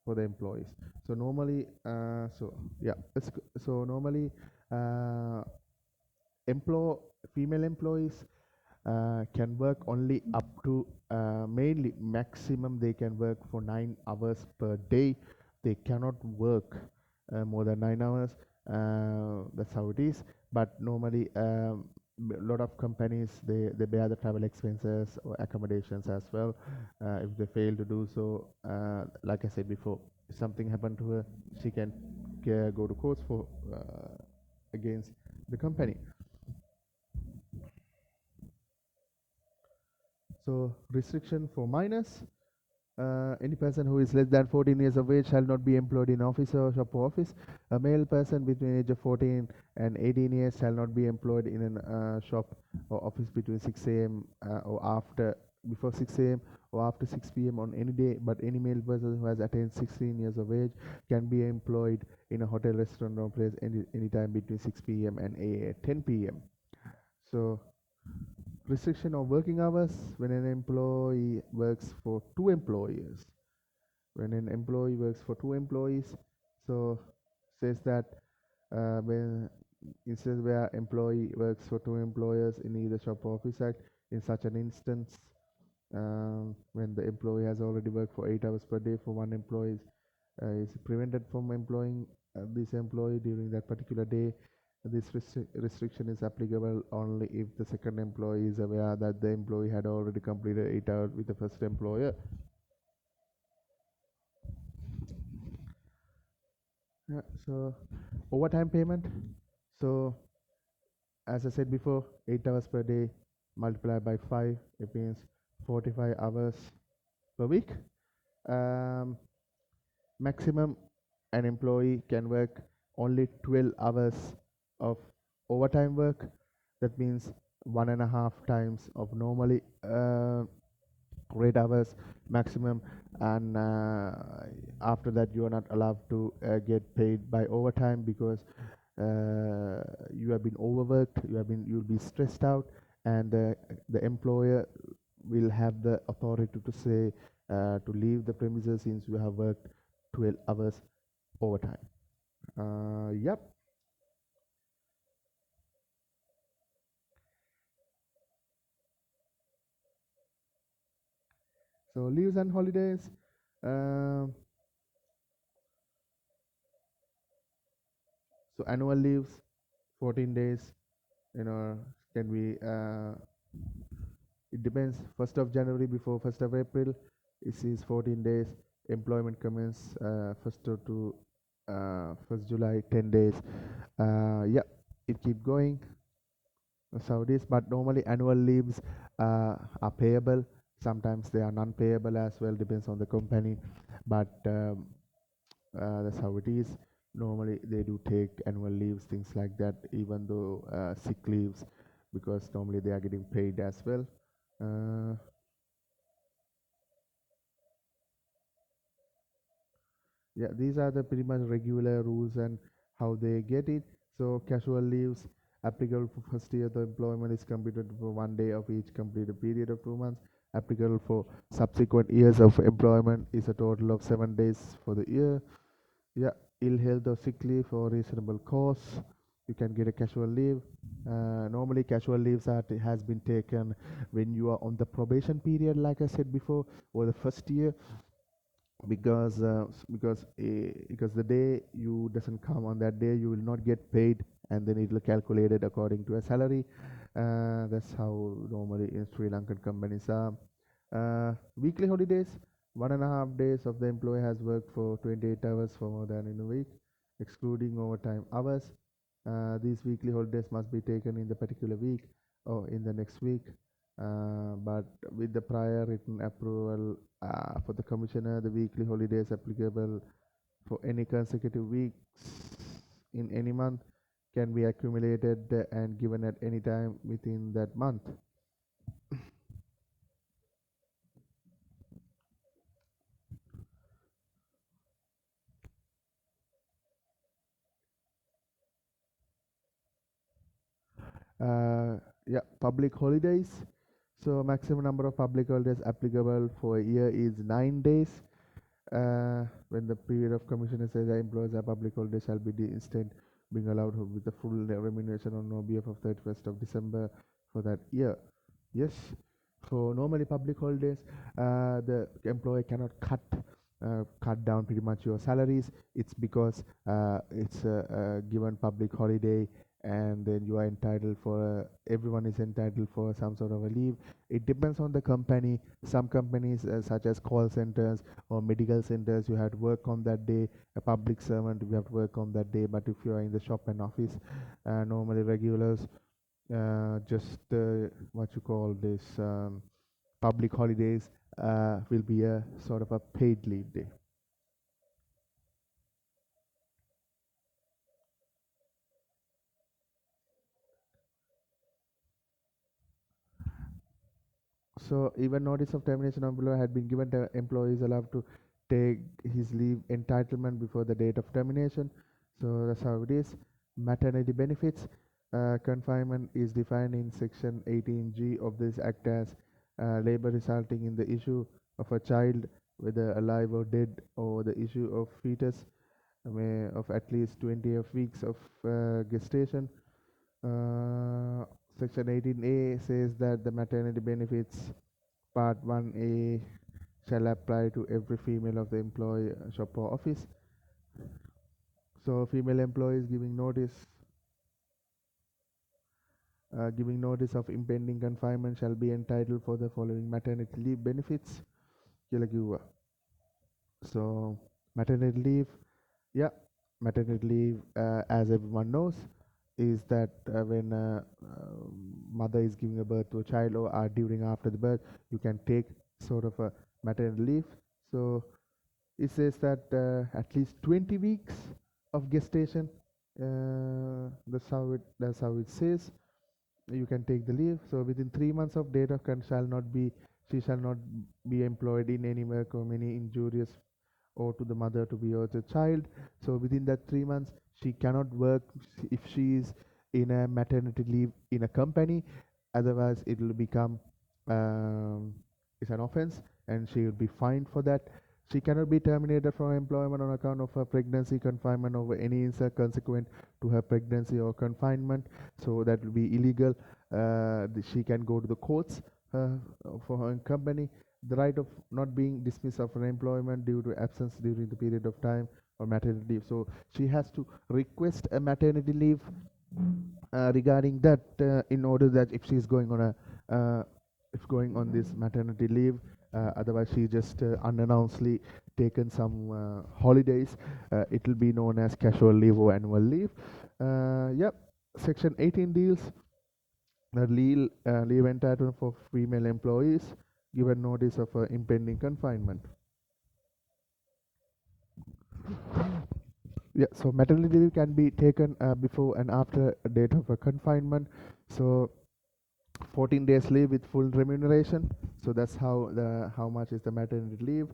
for the employees. So normally, so normally, uh, employ female employees can work only up to mainly maximum they can work for 9 hours per day. They cannot work more than 9 hours. That's how it is. But normally a lot of companies they bear the travel expenses or accommodations as well. If they fail to do so, like I said before, if something happened to her, she can go to court for against the company. So restriction for minors. Any person who is less than 14 years of age shall not be employed in office or shop or office. A male person between age of 14 and 18 years shall not be employed in a shop or office between 6 a.m. Or after before 6 a.m. or after 6 p.m. on any day. But any male person who has attained 16 years of age can be employed in a hotel, restaurant, or place any time between 6 p.m. and 10 p.m. So restriction of working hours when an employee works for two employers. When an employee works for two employees, so says that when instance where employee works for two employers in either shop or office act, in such an instance, when the employee has already worked for 8 hours per day for one employee, is prevented from employing this employee during that particular day. This restriction is applicable only if the second employee is aware that the employee had already completed 8 hours with the first employer. Yeah, so overtime payment. So as I said before, 8 hours per day multiplied by 5, it means 45 hours per week. Um, Maximum an employee can work only 12 hours of overtime work. That means 1.5 times of normally 8 hours maximum, and after that you are not allowed to get paid by overtime because you have been overworked, you'll be stressed out, and the employer will have the authority to say to leave the premises since you have worked 12 hours overtime. Yep. So leaves and holidays. Um so annual leaves, 14 days. You know, can be. It depends. 1st of January before 1st of April, it is 14 days. Employment commence 1st to 1st July, 10 days. Yeah, it keep going. So this, but normally annual leaves are payable. Sometimes they are non-payable as well, depends on the company. But that's how it is. Normally they do take annual leaves, things like that, even though sick leaves, because normally they are getting paid as well. Uh, yeah, these are the pretty much regular rules and how they get it. So casual leaves applicable for first year the employment is completed for 1 day of each completed period of 2 months. Applicable for subsequent years of employment is a total of 7 days for the year. Yeah, ill health or sick leave for reasonable cause. You can get a casual leave. Normally, casual leaves has been taken when you are on the probation period, like I said before, or the first year, because because the day you doesn't come on that day, you will not get paid, and then it will calculated according to a salary. That's how normally in Sri Lankan companies are. Weekly holidays, 1.5 days of the employee has worked for 28 hours for more than in a week, excluding overtime hours. These weekly holidays must be taken in the particular week or in the next week, but with the prior written approval for the commissioner, the weekly holidays applicable for any consecutive weeks in any month can be accumulated and given at any time within that month. Yeah, public holidays. So maximum number of public holidays applicable for a year is 9 days. When the period of commissioner says the employees are public holidays shall be instant being allowed with the full remuneration on no BF of 31st of December for that year. Yes. So normally public holidays, the employer cannot cut down pretty much your salaries. It's because it's a given public holiday, and then you are entitled for everyone is entitled for some sort of a leave. It depends on the company. Some companies such as call centers or medical centers, you have to work on that day. A public servant, you have to work on that day. But if you are in the shop and office, normally regulars, just what you call this, public holidays will be a sort of a paid leave day. So even notice of termination of employee had been given, the employee is allowed to take his leave entitlement before the date of termination. So that's how it is. Maternity benefits. Confinement is defined in section 18G of this act as labor resulting in the issue of a child, whether alive or dead, or the issue of fetus of at least 20 of weeks of gestation. uh, Section 18A says that the maternity benefits Part 1A shall apply to every female of the employee shop or office. So female employees giving notice of impending confinement shall be entitled for the following maternity leave benefits. Kila kiwa. So maternity leave, yeah, maternity leave, as everyone knows, is that when mother is giving a birth to a child or during after the birth, you can take sort of a maternity leave. So it says that at least 20 weeks of gestation. That's how it says. You can take the leave. So within 3 months of date of shall not be she shall not be employed in any work or any injurious or to the mother to be or the child. So within that 3 months, she cannot work if she is in a maternity leave in a company. Otherwise, it will become um, it's an offense, and she will be fined for that. She cannot be terminated from employment on account of her pregnancy, confinement, or any insult consequent to her pregnancy or confinement. So that will be illegal. She can go to the courts uh, for her company. The right of not being dismissed from employment due to absence during the period of time or maternity leave. So she has to request a maternity leave regarding that, in order that if she's going on a if going on this maternity leave, otherwise she just unannouncedly taken some holidays, it will be known as casual leave or annual leave. Yep. Section 18 deals the leave entitlement for female employees given notice of impending confinement. Yeah, so maternity leave can be taken before and after a date of a confinement. So 14 days leave with full remuneration. So that's how much is the maternity leave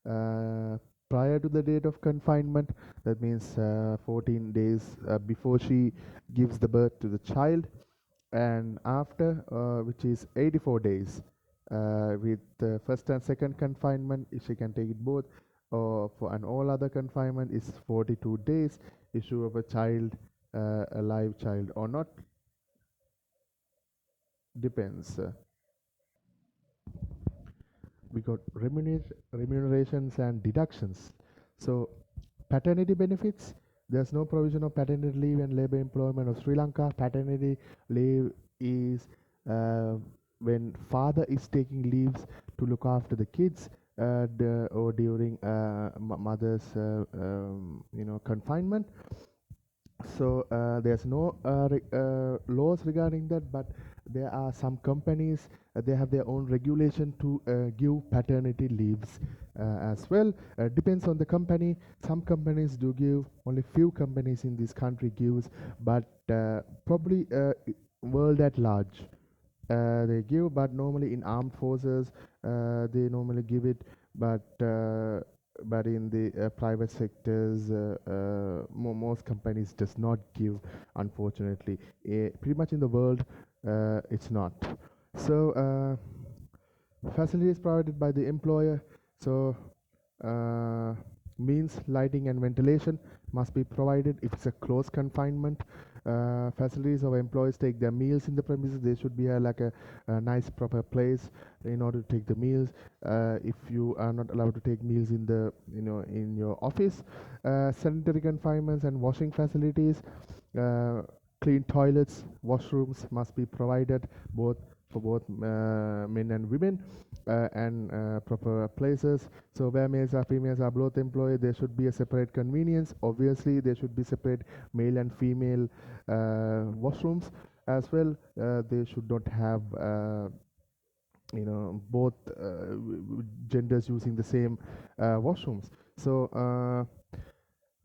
uh, prior to the date of confinement. That means 14 days before she gives the birth to the child, and after, which is 84 days with first and second confinement, if she can take it both, or for an all other confinement is 42 days issue of a child, a live child or not, depends. We got remunerations and deductions. So paternity benefits, there's no provision of paternity leave and labor employment of Sri Lanka. Paternity leave is uh, when father is taking leaves to look after the kids, or during mother's confinement. So there's no laws regarding that, but there are some companies, they have their own regulation to give paternity leaves as well. Depends on the company. Some companies do give, only few companies in this country gives, but probably world at large they give. But normally in armed forces they normally give it, but in the private sectors, most companies does not give, unfortunately. Pretty much in the world it's not. So facilities provided by the employer. So uh, means lighting and ventilation must be provided if it's a close confinement. Facilities of employees take their meals in the premises. They should be like a nice proper place in order to take the meals. If you are not allowed to take meals in the in your office, sanitary confinements and washing facilities. Clean toilets, washrooms must be provided both for both men and women, and proper places. So where males or females are both employed, there should be a separate convenience. Obviously, there should be separate male and female washrooms as well. They should not have both genders using the same washrooms. So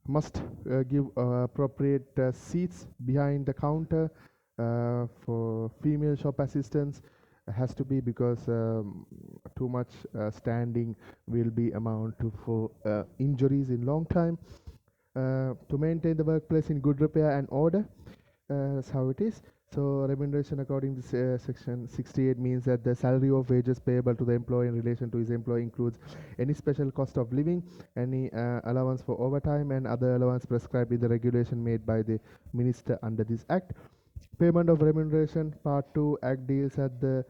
must give appropriate seats behind the counter for female shop assistants. Has to be, because too much standing will be amount to for injuries in long time. To maintain the workplace in good repair and order, that's how it is. So remuneration according to section 68 means that the salary of wages payable to the employee in relation to his employee includes any special cost of living, any allowance for overtime, and other allowance prescribed in the regulation made by the minister under this act. Payment of remuneration, part 2 act deals at the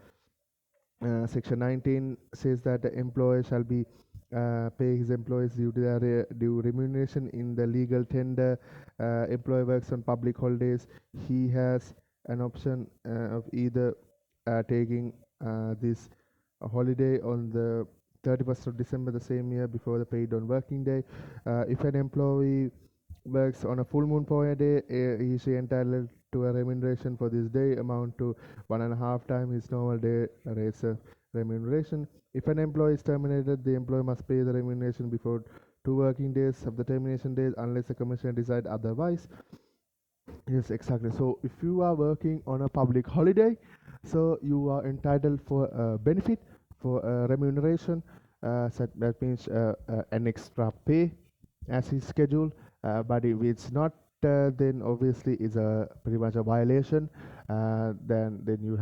section 19 says that the employer shall be pay his employees due to their due remuneration in the legal tender. Employee works on public holidays. He has an option of either taking this holiday on the 31st of December the same year before the paid on working day. If an employee works on a full moon for a day, he is entitled to a remuneration for this day amount to 1.5 times his normal day rates of remuneration. If an employee is terminated, the employer must pay the remuneration before 2 working days of the termination date unless the commissioner decide otherwise. Yes, exactly. So if you are working on a public holiday, so you are entitled for a benefit, for a remuneration. So that means an extra pay as is scheduled. But if it's not, then obviously it's a pretty much a violation. Then you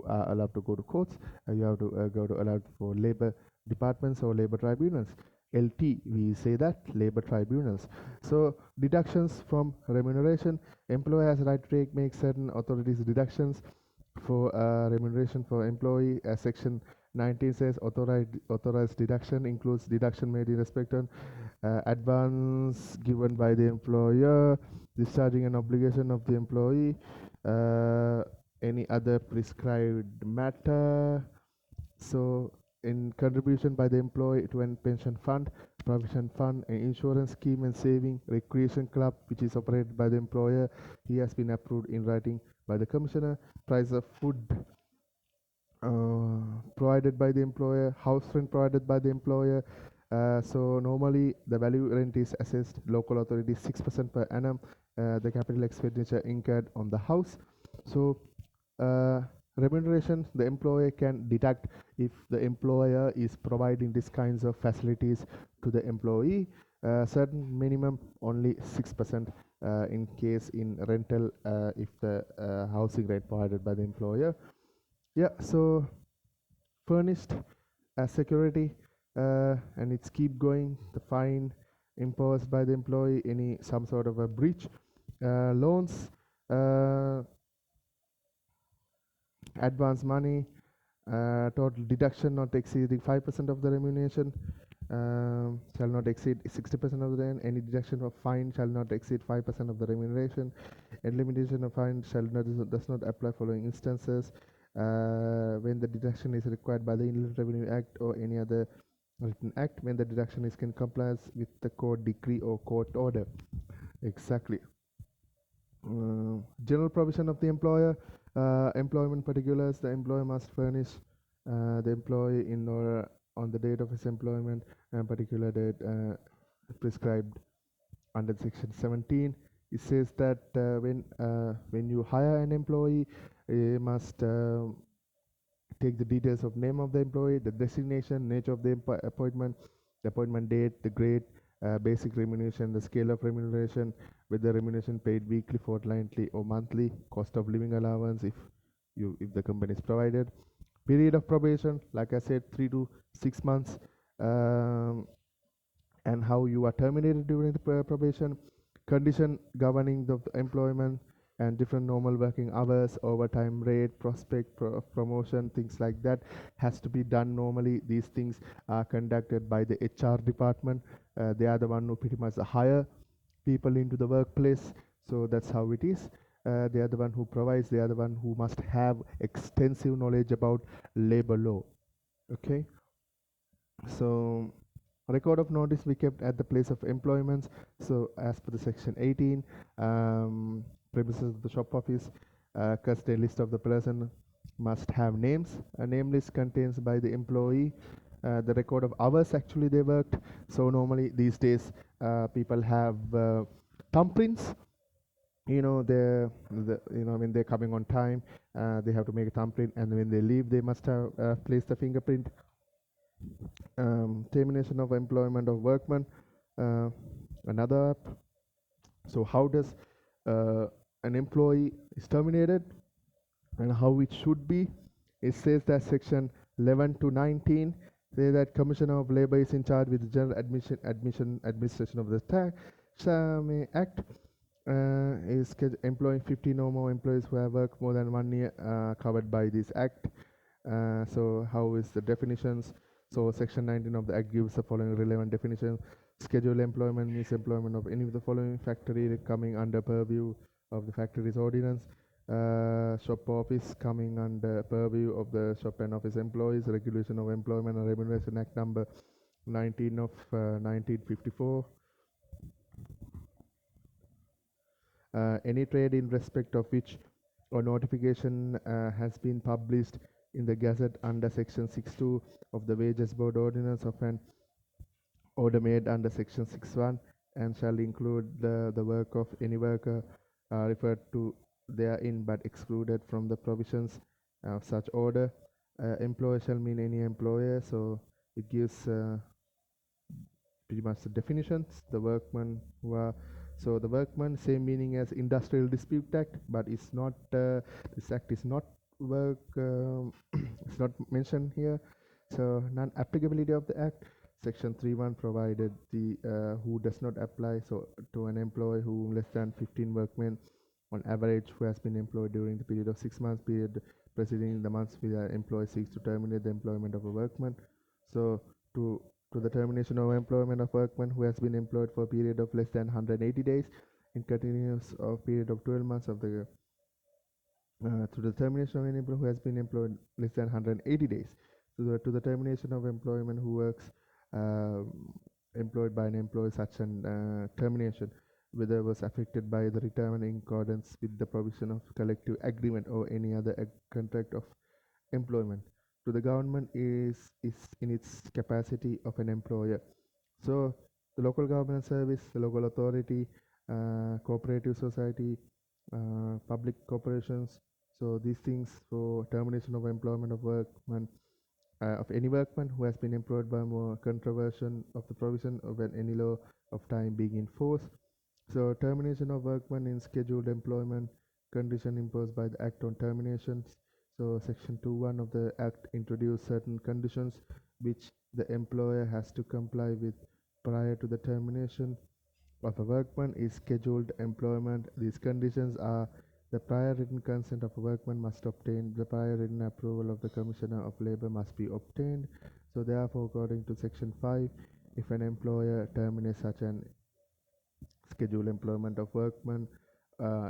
are allowed to go to courts. You have to go to allowed for labor departments or labor tribunals. LT, we say that, labor tribunals. So deductions from remuneration. Employer has a right to make certain authorities deductions for remuneration for employee. As section 19 says, authorized deduction includes deduction made in respect of advance given by the employer, discharging an obligation of the employee, any other prescribed matter. So in contribution by the employee to an pension fund, provision fund, an insurance scheme and saving, recreation club which is operated by the employer, he has been approved in writing by the commissioner. Price of food provided by the employer, house rent provided by the employer. So normally the value rent is assessed local authority 6% per annum. The capital expenditure incurred on the house. So remuneration the employer can deduct if the employer is providing these kinds of facilities to the employee. Certain minimum only 6% in case in rental if the housing rent provided by the employer. Yeah, so furnished as security, and it's keep going. The fine imposed by the employee, any some sort of a breach, loans, advance money, total deduction not exceeding 5% of the remuneration, shall not exceed 60% of the end. Any deduction of fine shall not exceed 5% of the remuneration. And limitation of fine does not apply following instances. When the deduction is required by the Inland Revenue Act or any other written act, when the deduction is in compliance with the court decree or court order. Exactly. General provision of the employer. Employment particulars. The employer must furnish the employee in or on the date of his employment and particular date prescribed under section 17. It says that when you hire an employee, you must take the details of name of the employee, the designation, nature of the appointment, the appointment date, the grade, basic remuneration, the scale of remuneration, whether remuneration paid weekly, fortnightly, or monthly, cost of living allowance if the company is provided, period of probation, like I said, 3 to 6 months, and how you are terminated during the probation, condition governing the employment, and different normal working hours, overtime rate, prospect, promotion, things like that has to be done normally. These things are conducted by the HR department. They are the one who pretty much hire people into the workplace. So that's how it is. They are the one who provides. They are the one who must have extensive knowledge about labor law. Okay, so record of notice we kept at the place of employment. So as per the section 18, premises of the shop office, custody list of the person must have names. A name list contains by the employee the record of hours actually they worked. So normally these days people have thumbprints. When they're coming on time, they have to make a thumbprint, and when they leave they must have placed the fingerprint. Termination of employment of workman, uh, another app. So how does uh, an employee is terminated and how it should be? It says that section 11 to 19 say that Commissioner of Labor is in charge with the general administration of the tax act. Is employing 15 or more employees who have worked more than 1 year covered by this act. So how is the definitions? So section 19 of the act gives the following relevant definition. Scheduled employment means employment of any of the following factory coming under purview of the factories ordinance. Shop office coming under purview of the shop and office employees. Regulation of Employment and Remuneration Act number 19 of 1954. Any trade in respect of which or notification has been published in the Gazette under section 6.2 of the Wages Board Ordinance of an order made under section 6.1 and shall include the work of any worker referred to therein but excluded from the provisions of such order. Employer shall mean any employer, so it gives pretty much the definitions. The workmen who are, so the workman same meaning as Industrial Dispute Act, but it's not this act is not work it's not mentioned here. So non-applicability of the act, section 3.1 provided the who does not apply, so to an employee who less than 15 workmen on average who has been employed during the period of 6 months period preceding the months where the employee seeks to terminate the employment of a workman. So to the termination of employment of workman who has been employed for a period of less than 180 days in continuous of period of 12 months of the to the termination of any employee who has been employed less than 180 days. To the termination of employment who works uh, employed by an employee, such an termination whether was affected by the retirement in accordance with the provision of collective agreement or any other contract of employment. To the government is in its capacity of an employer. So the local government service, the local authority, cooperative society, public corporations. So these things for termination of employment of workman of any workman who has been employed by more contravention of the provision of any law of time being in force. So termination of workman in scheduled employment condition imposed by the Act on Terminations. So section 2.1 of the Act introduced certain conditions which the employer has to comply with prior to the termination of a workman is scheduled employment. These conditions are: the prior written consent of a workman must obtain, the prior written approval of the Commissioner of Labor must be obtained. So therefore, according to section 5, if an employer terminates such an scheduled employment of workmen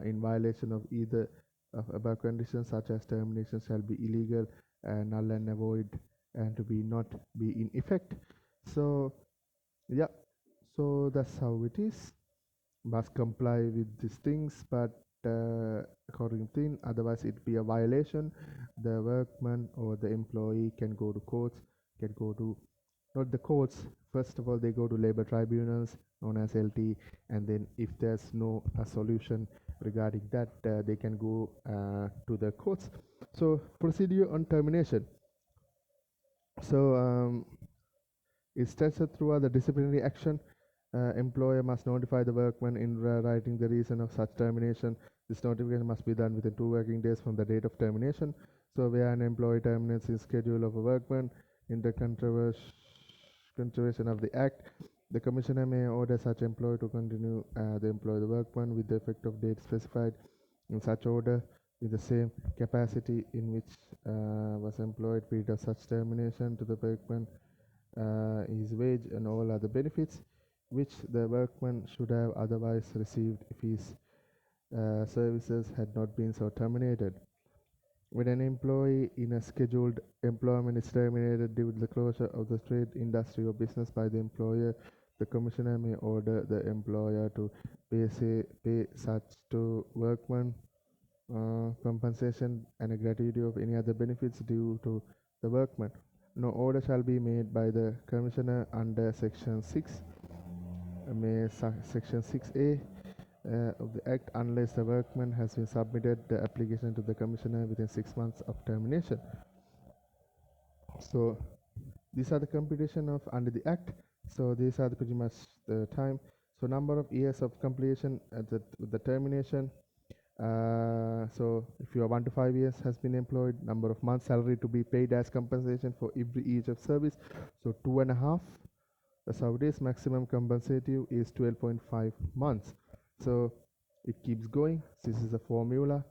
in violation of either of above conditions, such as termination shall be illegal and null and void and to be not be in effect. So yeah, so that's how it is. Must comply with these things, but according to thing, otherwise it be a violation. The workman or the employee can go to courts, can go to not the courts. First of all, they go to labor tribunals known as LT, and then if there's no solution regarding that, they can go to the courts. So procedure on termination. So is tested throughout the disciplinary action. Employer must notify the workman in writing the reason of such termination. This notification must be done within 2 working days from the date of termination. So where an employee terminates the schedule of a workman in the contravention of the act, the commissioner may order such employee to continue the employ the workman with the effect of date specified in such order in the same capacity in which was employed period of such termination to the workman his wage and all other benefits which the workman should have otherwise received if he is services had not been so terminated. When an employee in a scheduled employment is terminated due to the closure of the trade, industry, or business by the employer, the commissioner may order the employer to pay such to workmen compensation and a gratuity of any other benefits due to the workman. No order shall be made by the commissioner under Section 6, Section 6A of the Act unless the workman has been submitted the application to the commissioner within 6 months of termination. So these are the computation of under the Act. So these are pretty much the time. So number of years of completion at the termination. So if you are 1 to 5 years has been employed, number of months salary to be paid as compensation for every year of service. So 2.5. The Saudi's maximum compensative is 12.5 months. So it keeps going. This is the formula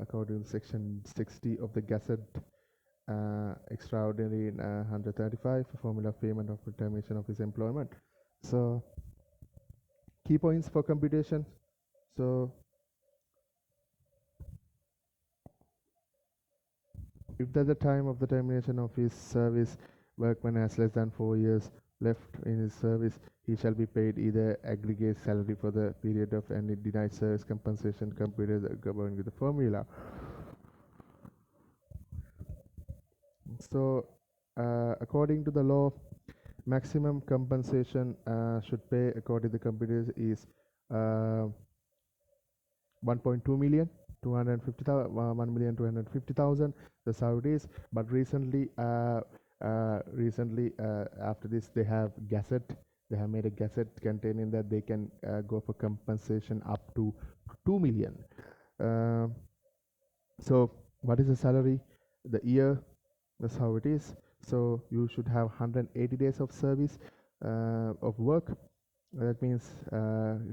according to section 60 of the Gazette extraordinary 135 formula of payment of termination of his employment. So key points for computation. So if at the time of the termination of his service workman has less than 4 years left in his service, he shall be paid either aggregate salary for the period of any denied service compensation computed according to the formula. So according to the law, maximum compensation should pay according to the computers is 1.2 million 1,250,000 the Saudis, but recently after this they have made a gazette containing that they can go for compensation up to 2 million. So what is the salary, the year, that's how it is. So you should have 180 days of service of work. That means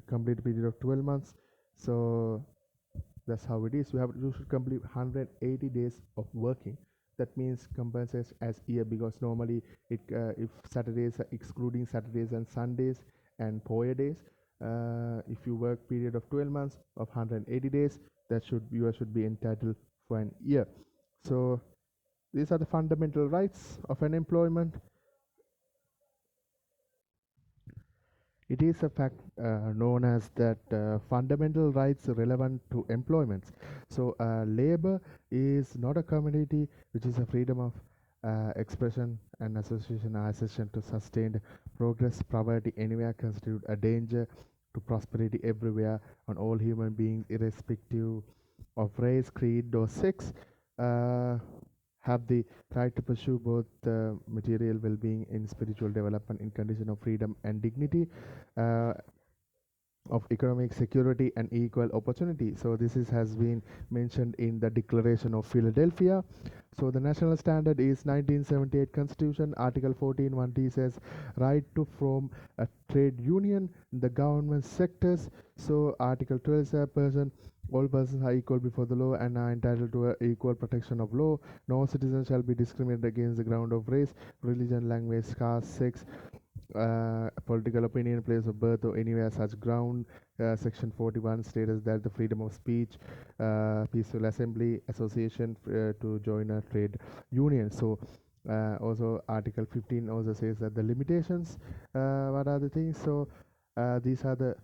complete period of 12 months. So that's how it is. You should complete 180 days of working. That means compensates as year, because normally it if Saturdays, excluding Saturdays and Sundays and poor days, if you work period of 12 months of 180 days, that you should be entitled for an year. So these are the fundamental rights of an employment. It is a fact known as that fundamental rights relevant to employments. So labor is not a commodity, which is a freedom of expression and association to sustained progress. Poverty anywhere constitute a danger to prosperity everywhere on all human beings, irrespective of race, creed, or sex. Have the right to pursue both material well-being and spiritual development in condition of freedom and dignity, of economic security and equal opportunity. So this has been mentioned in the Declaration of Philadelphia. So the national standard is 1978 Constitution. Article 14(1)(d) says right to form a trade union in the government sectors. So Article 12 says all persons are equal before the law and are entitled to equal protection of law. No citizen shall be discriminated against the ground of race, religion, language, caste, sex, political opinion, place of birth, or anywhere such ground. Section 41 states that the freedom of speech, peaceful assembly, association to join a trade union. So also Article 15 also says that the limitations, what are the things? So these are the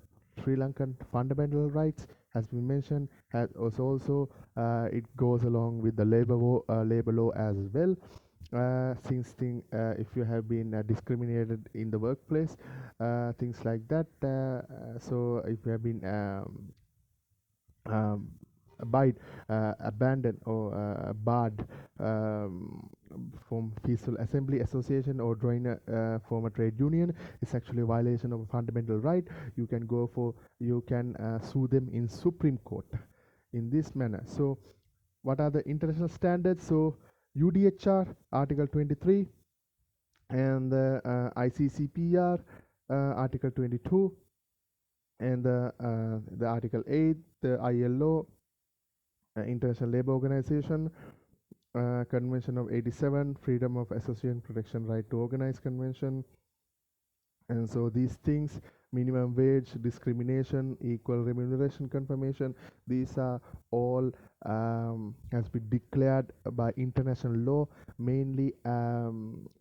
Sri Lankan fundamental rights has been mentioned. Has also it goes along with the labor law as well. If you have been discriminated in the workplace, things like that. So if you have been um, abandoned or barred from peaceful assembly, association, or join a form a trade union, it's actually a violation of a fundamental right. You can sue them in Supreme Court in this manner. So what are the international standards? So UDHR Article 23 and the ICCPR Article 22 and the Article 8, the ILO International Labour Organization, Convention of 87, Freedom of Association, Protection, Right to Organize Convention. And so these things minimum wage, discrimination, equal remuneration confirmation. These are all has been declared by international law, mainly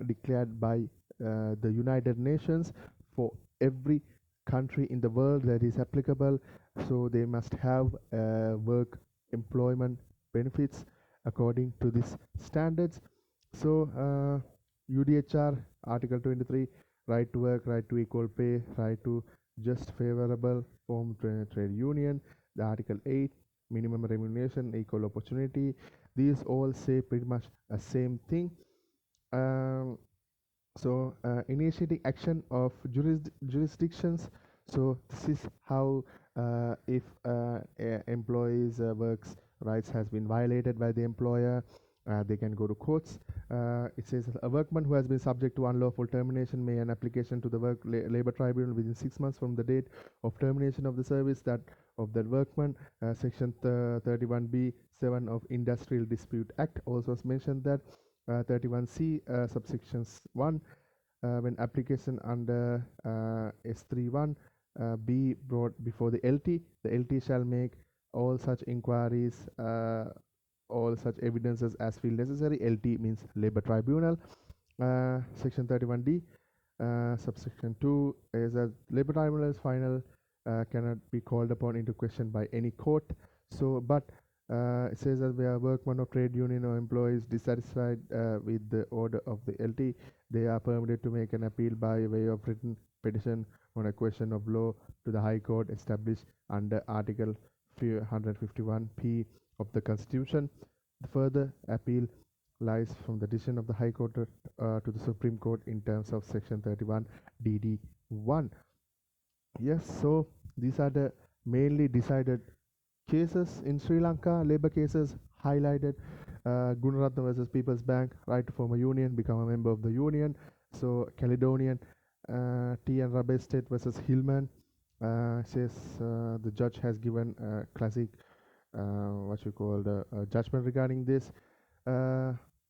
declared by the United Nations for every country in the world that is applicable. So they must have work employment benefits according to these standards. So UDHR Article 23, right to work, right to equal pay, right to just favorable form trade union. The Article 8, minimum remuneration, equal opportunity. These all say pretty much the same thing. Um, so initiating action of jurisdictions. So this is how if employees works rights has been violated by the employer, they can go to courts. It says a workman who has been subject to unlawful termination may an application to the labor tribunal within 6 months from the date of termination of the service that of that workman. Section 31b 7 of Industrial Dispute Act also mentioned that 31C subsections 1, when application under S31 be brought before the LT shall make all such inquiries, all such evidences as feel necessary. LT means Labor Tribunal. Section 31D, subsection 2 is that Labor Tribunal is final, cannot be called upon into question by any court. So, but it says that where workmen or trade union or employees dissatisfied with the order of the LT, they are permitted to make an appeal by way of written petition on a question of law to the High Court established under Article 151p of the Constitution. The further appeal lies from the decision of the High Court to the Supreme Court in terms of Section 31 DD1. Yes, so these are the mainly decided cases in Sri Lanka. Labour cases highlighted: Gunaratna versus People's Bank, right to form a union, become a member of the union. So Caledonian Tea and Rubber Estate versus Hillman, says the judge has given classic what you call the judgment regarding this.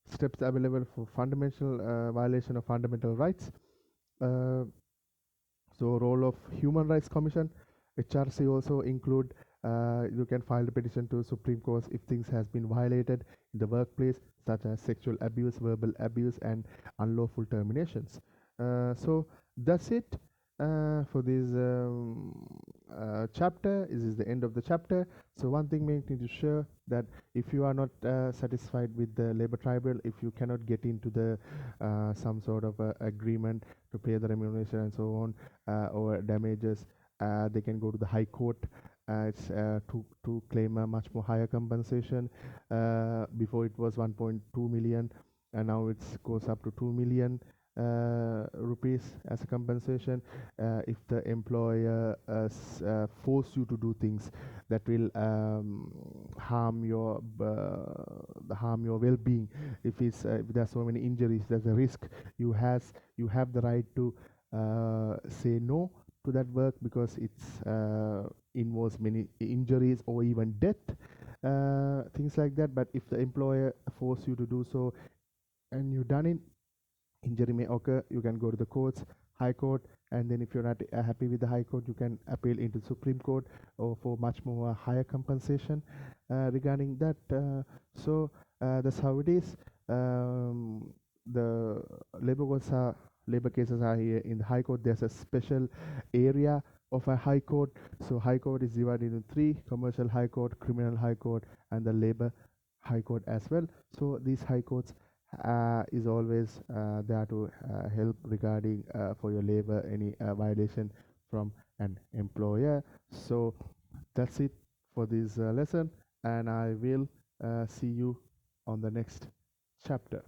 Steps available for fundamental violation of fundamental rights. Uh, so role of Human Rights Commission, HRC also include, you can file the petition to Supreme Court if things has been violated in the workplace, such as sexual abuse, verbal abuse, and unlawful terminations. So that's it for this chapter. This is the end of the chapter. So one thing we need to share that if you are not satisfied with the labor tribunal, if you cannot get into the some sort of agreement to pay the remuneration and so on, or damages, they can go to the High Court. It's to claim a much more higher compensation. Before it was 1.2 million, and now it goes up to 2 million rupees as a compensation if the employer force you to do things that will harm your well-being. If there's so many injuries, there's a risk. You have the right to say no to that work because it's involves many injuries or even death, things like that. But if the employer force you to do so and you done it, injury may occur. You can go to the courts, High Court, and then if you're not happy with the High Court, you can appeal into the Supreme Court or for much more higher compensation regarding that. So that's how it is. The labor cases are here in the High Court. There's a special area of a High Court. So High Court is divided into three: Commercial High Court, Criminal High Court, and the Labor High Court as well. So these High Courts is always there to help regarding for your labor any violation from an employer. So that's it for this lesson, and I will see you on the next chapter.